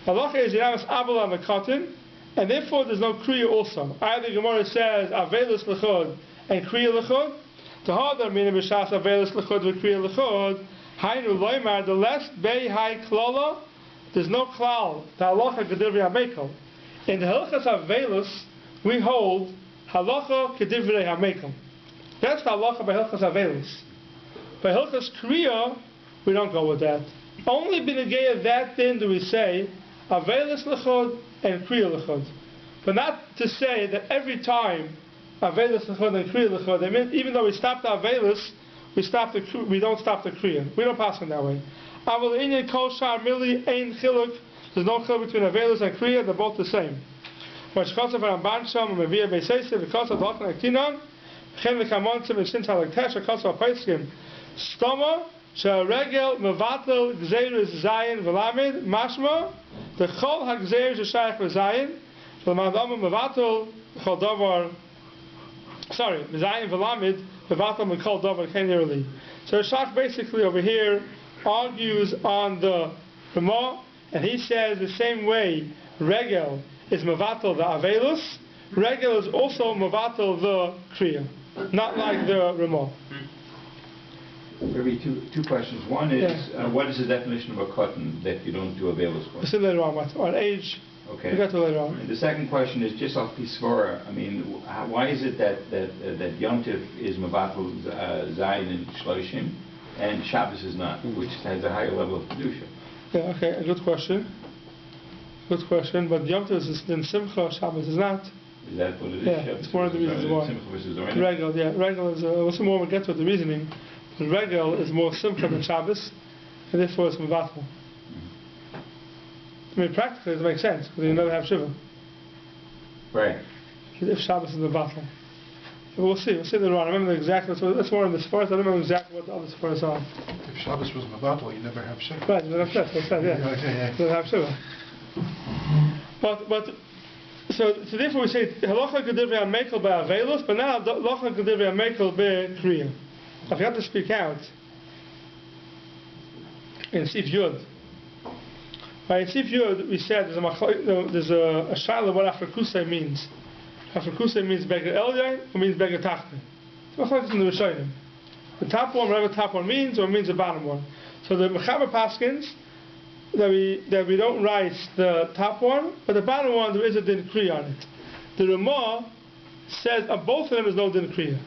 Halacha is Yinamis avlon al Katan, and therefore there's no Kriya also. Either the Gemara says Avelis l'chod and Kriya l'chod, the harder meaning b'shas Avelis l'chod and Kriya l'chod, Hainu loymar, the less bei hai klala, there's no klal, the halacha kedivri hamekel. In the halachas Avelis, we hold halacha kedivri hamekel. That's the halacha by halachas Avelis. By halachas kriya, we don't go with that. Only b'negei of that thing do we say Avelis l'chod and kriya l'chod. But not to say that every time Avelis l'chod and kriya l'chod, I mean, even though we stop the Avelis, we don't stop the kriya. We don't pass it that way. Aval inyan kol shar mili ein chiluk. There's no chiluk between Avelis and kriya. They're both the same. When shkotzav Ramban sham and mevia beiseisiv v'kotzav l'chon aktinon chen v'kamontzim v'shin talaktesh v'kotzav apaiskim stoma she'regel mevatel gzeiris zayin v'lamid mashma the chol ha'gzeiris sh'shayach v'zayin v'lamadamu mevatel chol davar zayin v'lamid so the Shach basically over here argues on the Ramah, and he says the same way Regel is Mavatal the Avelus, Regel is also Mavatal the Kriya, not like the Ramah. Maybe two questions. One is, what is the definition of a cotton that you don't do Avelus for? We'll see later on age. Okay. We'll get to later on. And the second question is just off Pisvara. I mean, why is it that Yom Tov is Mavatul Zayin and Shloshim, and Shabbos is not, which has a higher level of Kedusha? Yeah, okay, a good question. Good question, but Yom Tov is in Simcha, Shabbos is not. Is that what it is? Yeah, it's one of the reasons why. Simcha versus Orient? Regel is, what's more we'll get to the reasoning, but Regel is more Simcha than Shabbos, and therefore it's Mavatul. I mean, practically it makes sense, because you never have Shiva. Right. If Shabbos is the battle. We'll see later on. I remember exactly, so that's more in the Sfaras, I don't remember exactly what the other Sfaras are. If Shabbos was Mabatal, you never have Shiva. Right, you never have Shiva, yeah. You never have Shiva. But, so therefore we say, Halacha Kedivri HaMekel Ba'Avelus, but now Halacha Kedivri HaMekel Be'Kriya. I forgot to speak out in Sif Yud. Right, in Sif Yud, we said there's a shayla what Afrikusei means. Afrikusei means Beged Elyon or means Beged Tachton. So it's in the Rishonim. The top one, whatever the top one means, or it means the bottom one. So the Mechaber Paskins, that we don't write the top one, but the bottom one, there is a din kriya on it. The Ramah says on both of them is no din kriya.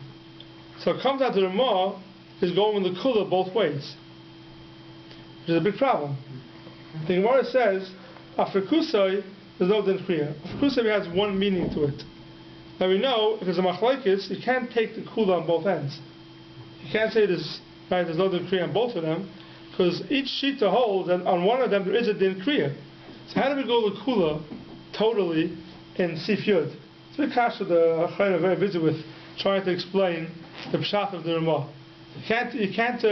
So it comes out the Ramah is going with the kula both ways, which is a big problem. The Gemara says, Afrikusai, there's no din kriya. Afrikusai has one meaning to it. Now we know, if it's a machlokes, you can't take the kula on both ends. You can't say there's no din kriya on both of them, because each shita holds, and on one of them there is a din kriya. So how do we go to kula totally in Sif Yud? It's a big kasha the Achayim are very busy with trying to explain the pshat of the Ramah. You can't.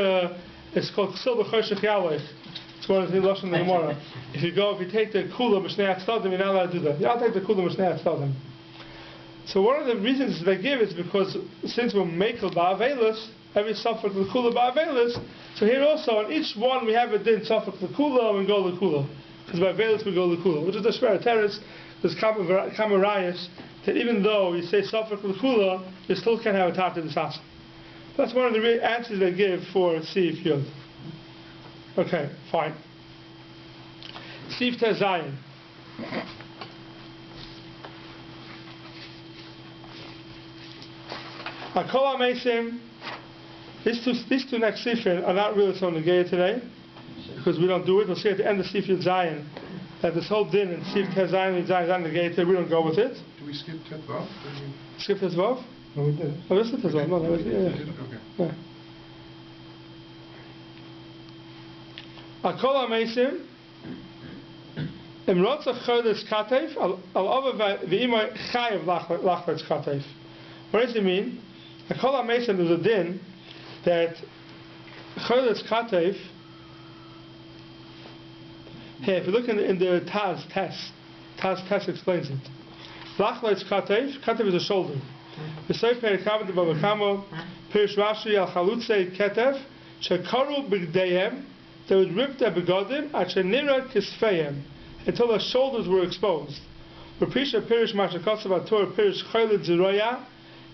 It's called Ksil B'Choshech Yalech. It's one of the Lashon in the Gemara. If you take the kula Mishnei Atzadim, you're not allowed to do that. You don't take the kula Mishnei Atzadim. So one of the reasons they give is because since we're Mekel Ba'Avelus, every Safek L'Kula Ba'Avelus, so here also on each one we have a din Safek L'Kula and we go L'Kula. Because by Avelus we go L'Kula, which is the Shver Teres. There's Kamarayas that even though you say Safek L'Kula, you still can't have a Tata D'Sasa. That's one of the answers they give for Seif Yud. Okay, fine. Seif Tez Zayin. Akol HaMeisim. These two next Sifin are not really so negated today, because we don't do it. We'll see at the end of Seif Yud Zayin that this whole din in Seif Tez Zayin is not negated. We don't go with it. Do we skip Tet Vav? Skip Tez Vav? No, we did it. Oh, this is Tez Vav. No, that was, We did it? Okay. Akol HaMeisim. Imrotz of Chodesh Katev al Ova v'imay Chayev Lachletz Katev. What does it mean? Akol HaMeisim is a din that Chodesh Katev. Here, if you look in the Taz Test explains it. Lachletz Katev is a shoulder. The Seif Perikavad Babakamo Pirish Rashi al Chalutzei Ketev Shekaru B'Gdeihem. They would rip their begodim Achenira Kisfeihem until their shoulders were exposed. Rapisha Pirish Mashakotsav Atur Pirish Chaylid Zeroya.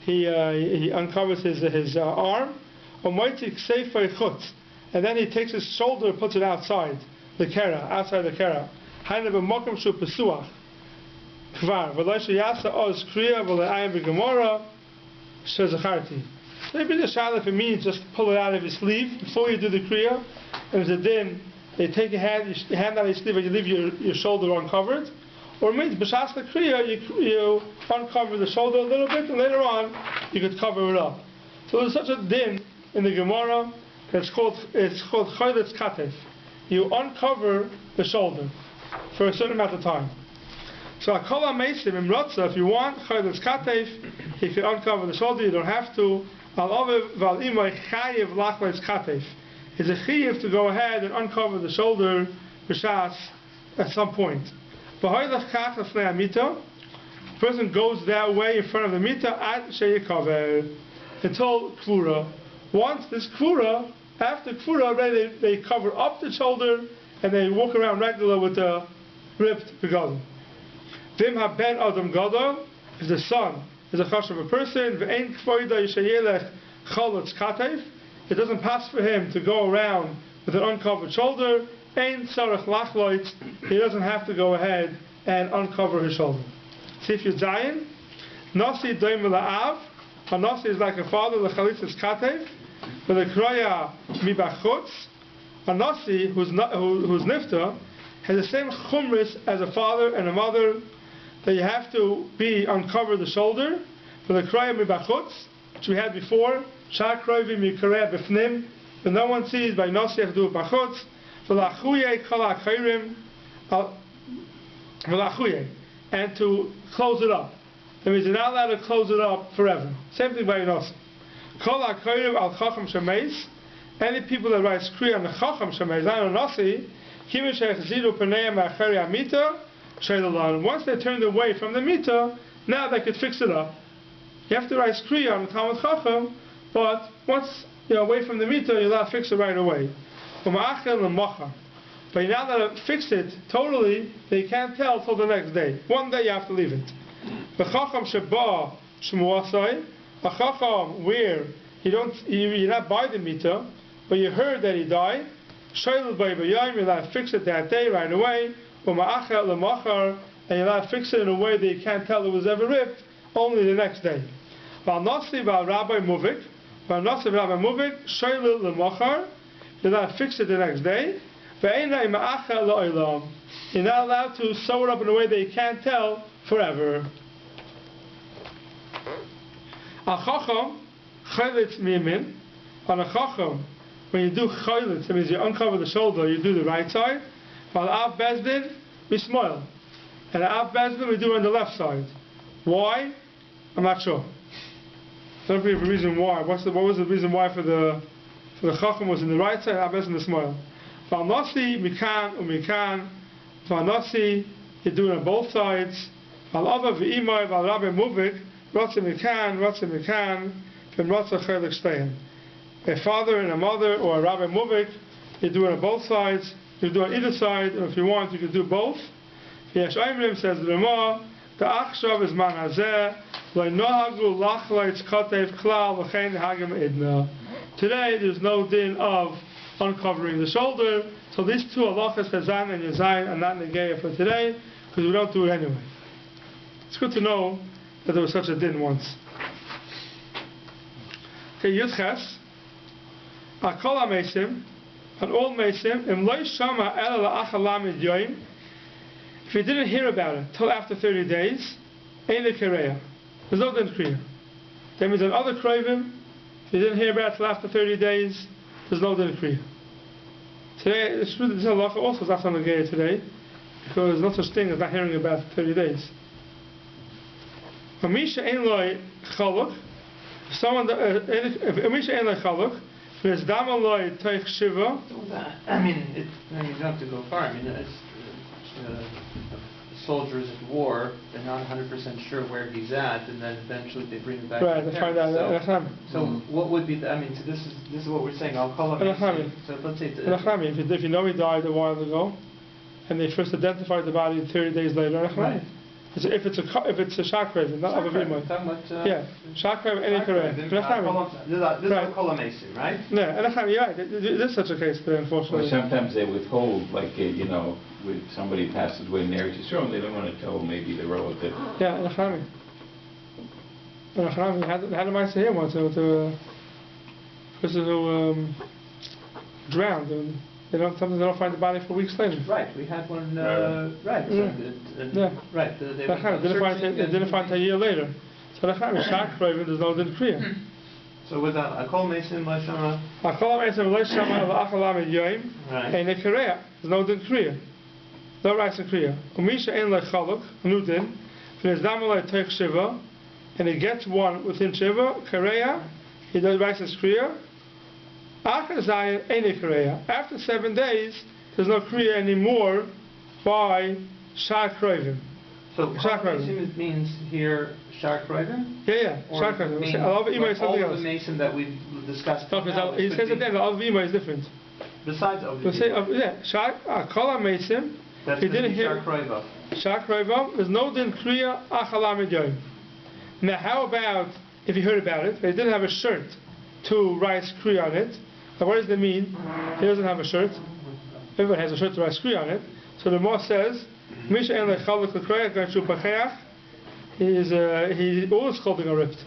He uncovers his arm. Omoitik Seifei Chutz, and then he takes his shoulder and puts it outside the kera, outside the kera. Hainav Mokim Shu Pesuach. Kvar V'Loisha Yasa Oz Kriya V'Le'ayim B'Gemora Shezacharti. Maybe the shaila if it means just pull it out of your sleeve before you do the kriya. There's a din. They take your hand out of your sleeve and you leave your shoulder uncovered. Or it means b'shas the kriya you uncover the shoulder a little bit and later on you could cover it up. So there's such a din in the Gemara. It's called chodesh katev. You uncover the shoulder for a certain amount of time. So akol HaMeisim imrotza, if you want chodesh katev, you can uncover the shoulder. You don't have to. Al Ovev Val Imay Chayev Lachletz Katev. It's a chayev to go ahead and uncover the shoulder b'shas at some point. V'hoylach kach lefnei hamita. The person goes that way in front of the mita ad sheyikaver until kvura. Once this kvura, after kvura already they cover up the shoulder and they walk around regular with the ripped begadim. Vim haben adam gadol is the son. Is a chash of a person. V'ein kvoida yishayelech chalutz katev. It doesn't pass for him to go around with an uncovered shoulder. Ein tzarech lachloit. He doesn't have to go ahead and uncover his shoulder. Seif Yud Zayin. Nasi doim la'av. A nasi is like a father l'chalitzes katev. But the kroya mibachutz. A nasi who's nifta has the same chumris as a father and a mother. That you have to uncover the shoulder for the kroya mibachutz, which we had before. Shar kroyvi mikareh b'fnim, but no one sees by nasi you have to do it bachutz. V'lachuye kol ha'chayrim, v'lachuye, and to close it up. That means you're not allowed to close it up forever. Same thing by nasi. Kol ha'chayrim al chacham shemeis. Any people that write skri on the chacham shemeis, not on nasi, kivin she'echzidu p'neim ha'chari ha'mita. Once they turned away from the mita, now they could fix it up. You have to write skriya on the Talmud Chacham, but once you're away from the mita, you're allowed to fix it right away. But you're not allowed to fix it totally, they can't tell till the next day. One day you have to leave it. The Chacham sheba shmuasai, a Chacham where you're not by the mita, but you heard that he died. You're allowed to fix it that day right away. And you're allowed to fix it in a way that you can't tell it was ever ripped, only the next day. You're allowed to fix it the next day. You're not allowed to sew it up in a way that you can't tell forever. On a chacham, when you do chaylitz, that means you uncover the shoulder, you do the right side. While Av Bezdin, we smile. And Av Bezdin, we do it on the left side. Why? I'm not sure. There'll be a reason why. What was the reason why for the Chacham was in the right side, Av Bezdin, the smile? Val Nasi, Mikan, Umikan. Val Nasi, you do it on both sides. Val Ava, V'imai, Val Rabbi Muvik, Rotze Mikan, V'im Rotze Chelik Stein. A father and a mother, or a Rabbi Muvik, you do it on both sides. You do it on either side, and if you want, you can do both. Yesh Aimrim says the Ramah, the achshav is man hazeh, lo'nohagu lachloitz kotev klal v'chein hagim idna. Today there's no din of uncovering the shoulder, so these two halachas, Chazan and Yazayin, are not negaya for today, because we don't do it anyway. It's good to know that there was such a din once. Okay, Yudches, Akol HaMesim, and all Mesim, Im Lo Shama Ela La'achal Lamed Yoim, if he didn't hear about it till after 30 days, Ein Lekereya. There's no din kriya. That means in other Krovim, if you didn't hear about it till after 30 days, there's no din kriya. Today, it's true that this halacha also is not on the gaya today, because there's no such thing as not hearing about it for 30 days. Misha ein loy chaluk, someone if Misha ein loy chaluk, there's dama loy teich shiva. I mean, you don't have to go far. I mean, it's soldiers at war, they're not 100% sure where he's at, and then eventually they bring him back. Right, to they find out. So what would be the, I mean, so this is what we're saying. I'll call him. So let's say if you know he died a while ago, and they first identified the body 30 days later, right. If it's a shakrev, not avavimah. Yeah, shakrev any correct. This is a kolamesim, right? Yeah, you're right. There's such a case today, unfortunately. Well, sometimes they withhold, like when somebody passes away in Eretz Yisrael, they don't want to tell maybe the relative. Yeah, Nachami had a mice here once with a person who drowned, and sometimes they don't find the body for weeks later. Right, we had one. Right. Right. They didn't find it a year later. So Nachami shakrev, there's no din kriya. So with a kol mesim l'shama. A kol mesim l'shama l'achal lamed yoim. Right. And a kriya, there's no din kriya. No rice and kriya. Umisha ein lechaluk, nu din. There's damalai teich shiva, and he gets one within shiva. Kriya, he does rice and kriya. After 7 days, there's no kriya anymore by shakrev. So kolamesim means here shakrev. Yeah, shakrev. All the mason that we've discussed. He says at the end, the Alvima is different. Besides of the Kol HaMesim, he didn't hear Shakrev, there's no din kriya achalamid yoim. Now how about if he heard about it, but he didn't have a shirt to write kriya on it? Now what does that mean? He doesn't have a shirt. Everyone has a shirt to write kriya on it. So the Moshe says, Misha en lechaluk l'kreya ganshu pacheach. He's always holding a ripped.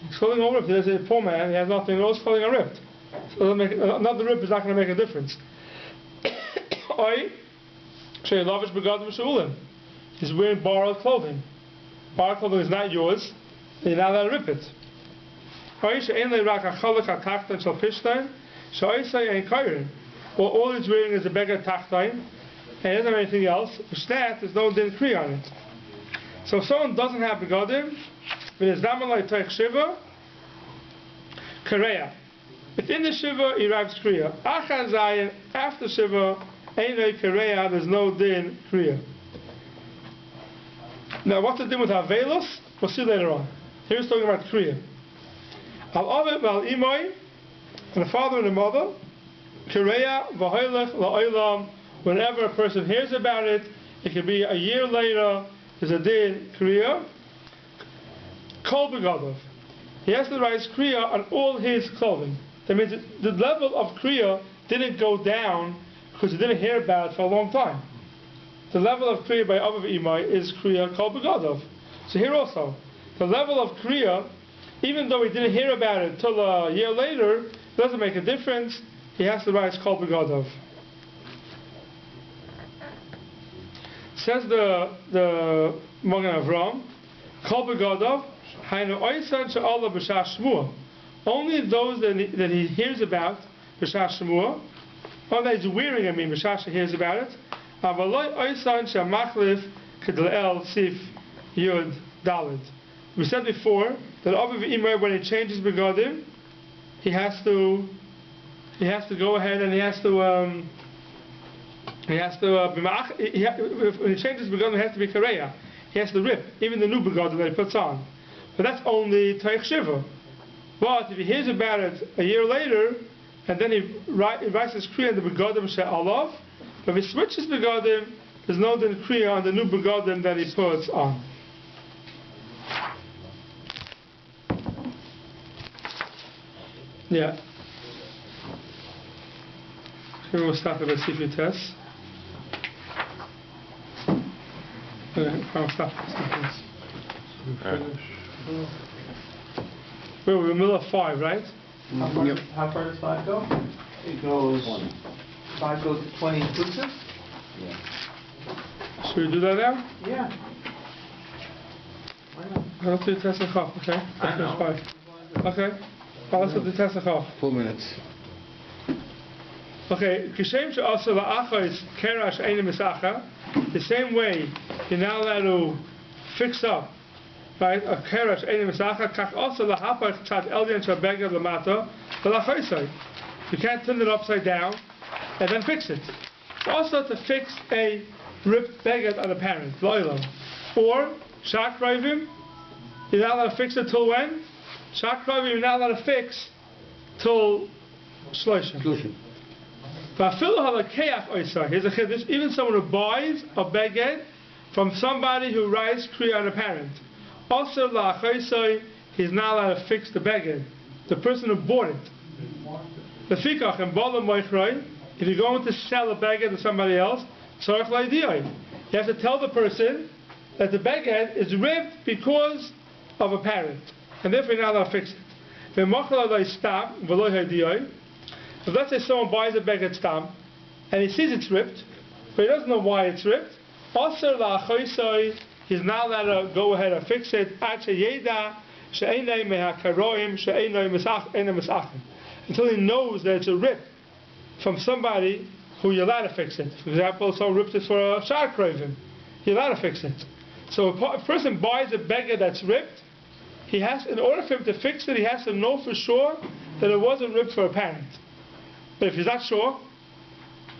He's holding a ripped. There's a poor man, he has nothing, he's always holding a ripped. So another rip is not going to make a difference. He's wearing borrowed clothing. Borrowed clothing is not yours, and you're not allowed to rip it. All he's wearing is a beggar tachtain, and he doesn't have anything else. There's no din kriya on it. So if someone doesn't have begadim, there's damalai teich shiva, kareya. Within the shiva, he writes kriya. Achan zayin, after shiva, einay kareya, there's no din kriya. Now, what's the din with Avelos? We'll see later on. Here he's talking about kriya. Al-Aviv al-Imoy, and the father and the mother, kareya v'hoylech la'olam, whenever a person hears about it, it could be a year later, there's a din kriya. Kol begadov. He has to write kriya on all his clothing. That means the level of kriya didn't go down because he didn't hear about it for a long time. The level of kriya by Aviv Imai is kriya kol begadov. So here also, the level of kriya, even though he didn't hear about it till a year later, it doesn't make a difference. He has to write kol begadov. Says the Magen Avram, kol begadov, hainu oisan she'ala b'shah shmua. Only those that he hears about, b'shah shmua, or that he's wearing, b'shah she hears about it, avaloi oisan she'machlif k'dle'el sif yud dalid. We said before that Aviv Imar, when he changes begadim, he has to go ahead and when he changes begadim, he has to be kareya. He has to rip even the new begadim that he puts on. But that's only teich shiva. But if he hears about it a year later, and then he writes his kriya in the begadim she'alav, but if he switches begadim, there's no din kriya on the new begadim that he puts on. Yeah. Here we'll start with a Sifu test. Okay, I'll stop. We're in the middle of 5, right? How far does 5 go? It goes, 5 goes to 20 inclusive? Should we do that now? Yeah. Why not? Let's do test and half, okay? I know. 5. Okay. Well, let's do the test and half. 4 minutes. Okay, Kishem she'asa la'acha is kerash eine misacha. The same way you're not allowed to fix up, right? A kerash eine misacha. Kach also lahapach tzad elyon shabega lamata v'lachaysai. You can't turn it upside down and then fix it. Also to fix a ripped beged on a parent, loylo, or shakrayvim. You're not allowed to fix it till when? Shakrayvim you're not allowed to fix till shloshim. Here's a chiddush. Even someone who buys a beged from somebody who writes kriya on a parent, also la'achaysai, he's not allowed to fix the beged. The person who bought it. The fikach and bala moichroi. If you're going to sell a beged to somebody else, tzarich la'idiyai. You have to tell the person that the beged is ripped because of a parent, and therefore you're not allowed to fix it. If let's say someone buys a beged stam and he sees it's ripped, but he doesn't know why it's ripped, also la'achaysai, he's not allowed to go ahead and fix it until he knows that it's a rip from somebody who you're allowed to fix it. For example, someone ripped it for a shar craving, you're allowed to fix it. So a person buys a beged that's ripped, he has, in order for him to fix it, he has to know for sure that it wasn't ripped for a parent. But if he's not sure,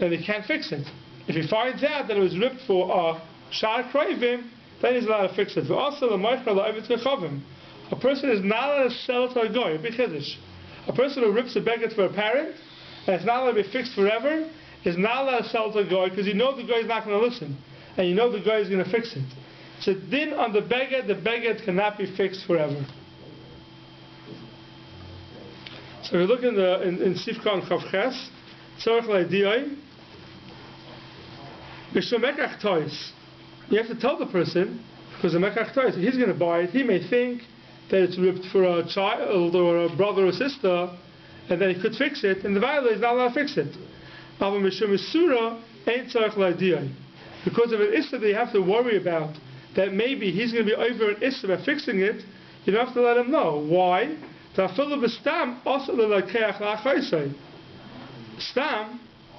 then he can't fix it. If he finds out that it was ripped for a shar craving, then he's allowed to fix it. Also, a person is not allowed to sell it to a goy, a big chiddush. A person who rips a beged for a parent, and it's not allowed to be fixed forever, is not allowed to sell it to a goy, because you know the goy is not going to listen, and you know the goy is going to fix it. So din on the beged cannot be fixed forever. So we look in Sifka and Chavches, Tzorech L'Idiyai, B'Shemekach Tois. You have to tell the person, because the Mekach Tois, he's going to buy it, he may think that it's ripped for a child or a brother or sister, and then he could fix it, and the violator is not allowed to fix it. Because of an issue that you have to worry about, that maybe he's going to be over an issue by fixing it, you don't have to let him know. Why? Stam,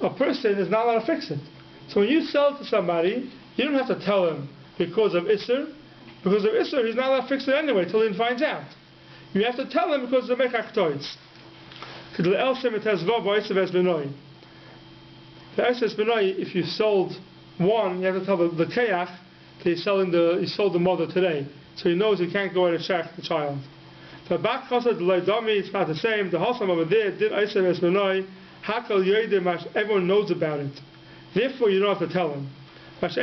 a person is not allowed to fix it. So when you sell it to somebody, you don't have to tell him because of Isser. Because of Isser, he's not allowed to fix it anyway till he finds out. You have to tell him because of the Mekach Toitz. If you sold one, you have to tell the Keach that he sold the mother today. So he knows he can't go out and check the child. It's not the same. The Hasam over there did everyone knows about it. Therefore, you don't have to tell him. People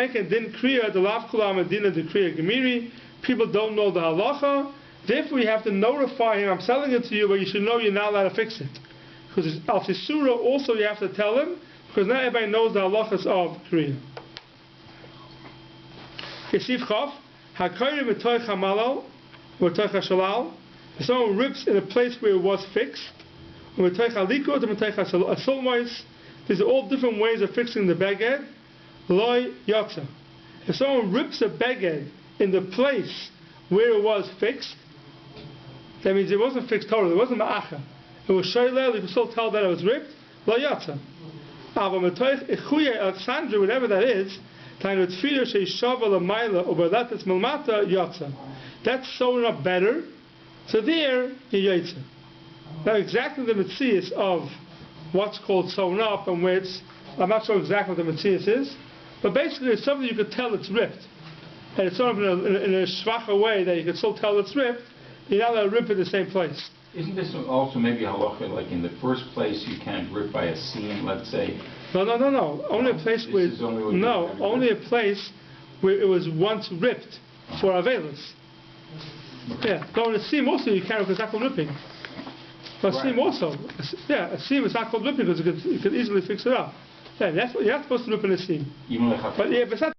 don't know the halacha. Therefore, you have to notify him. I'm selling it to you, but you should know you're not allowed to fix it. Because it's al tisura. Also, you have to tell him because not everybody knows the halachas of kriya. Kesif chaf hakayim b'toich hamalal b'toich hashalal. If someone rips in a place where it was fixed, these are all different ways of fixing the beged. Loi yatsa. If someone rips a beged in the place where it was fixed, that means it wasn't fixed totally, it wasn't ma'acha. It was shoylel, you can still tell that it was ripped. Loi yatsa. Alexandra, whatever that is, that's sewn up better. So there, you yaitza. Now exactly the metzias of what's called sewn up and where it's, I'm not sure exactly what the metzias is, but basically it's something you could tell it's ripped. And it's sewn up in a shvacha way that you can still tell it's ripped, you're not allowed to rip in the same place. Isn't this also maybe halacha, like in the first place you can't rip by a seam, let's say, No. Only a place This where is only what you have. only a place where it was once ripped for Avelis. Yeah. Though in a seam also you can't, because it's not called ripping. But a seam also, a seam is not called ripping because you could easily fix it up. Yeah, that's what you're not supposed to rip in a seam. Even But yeah, but it's not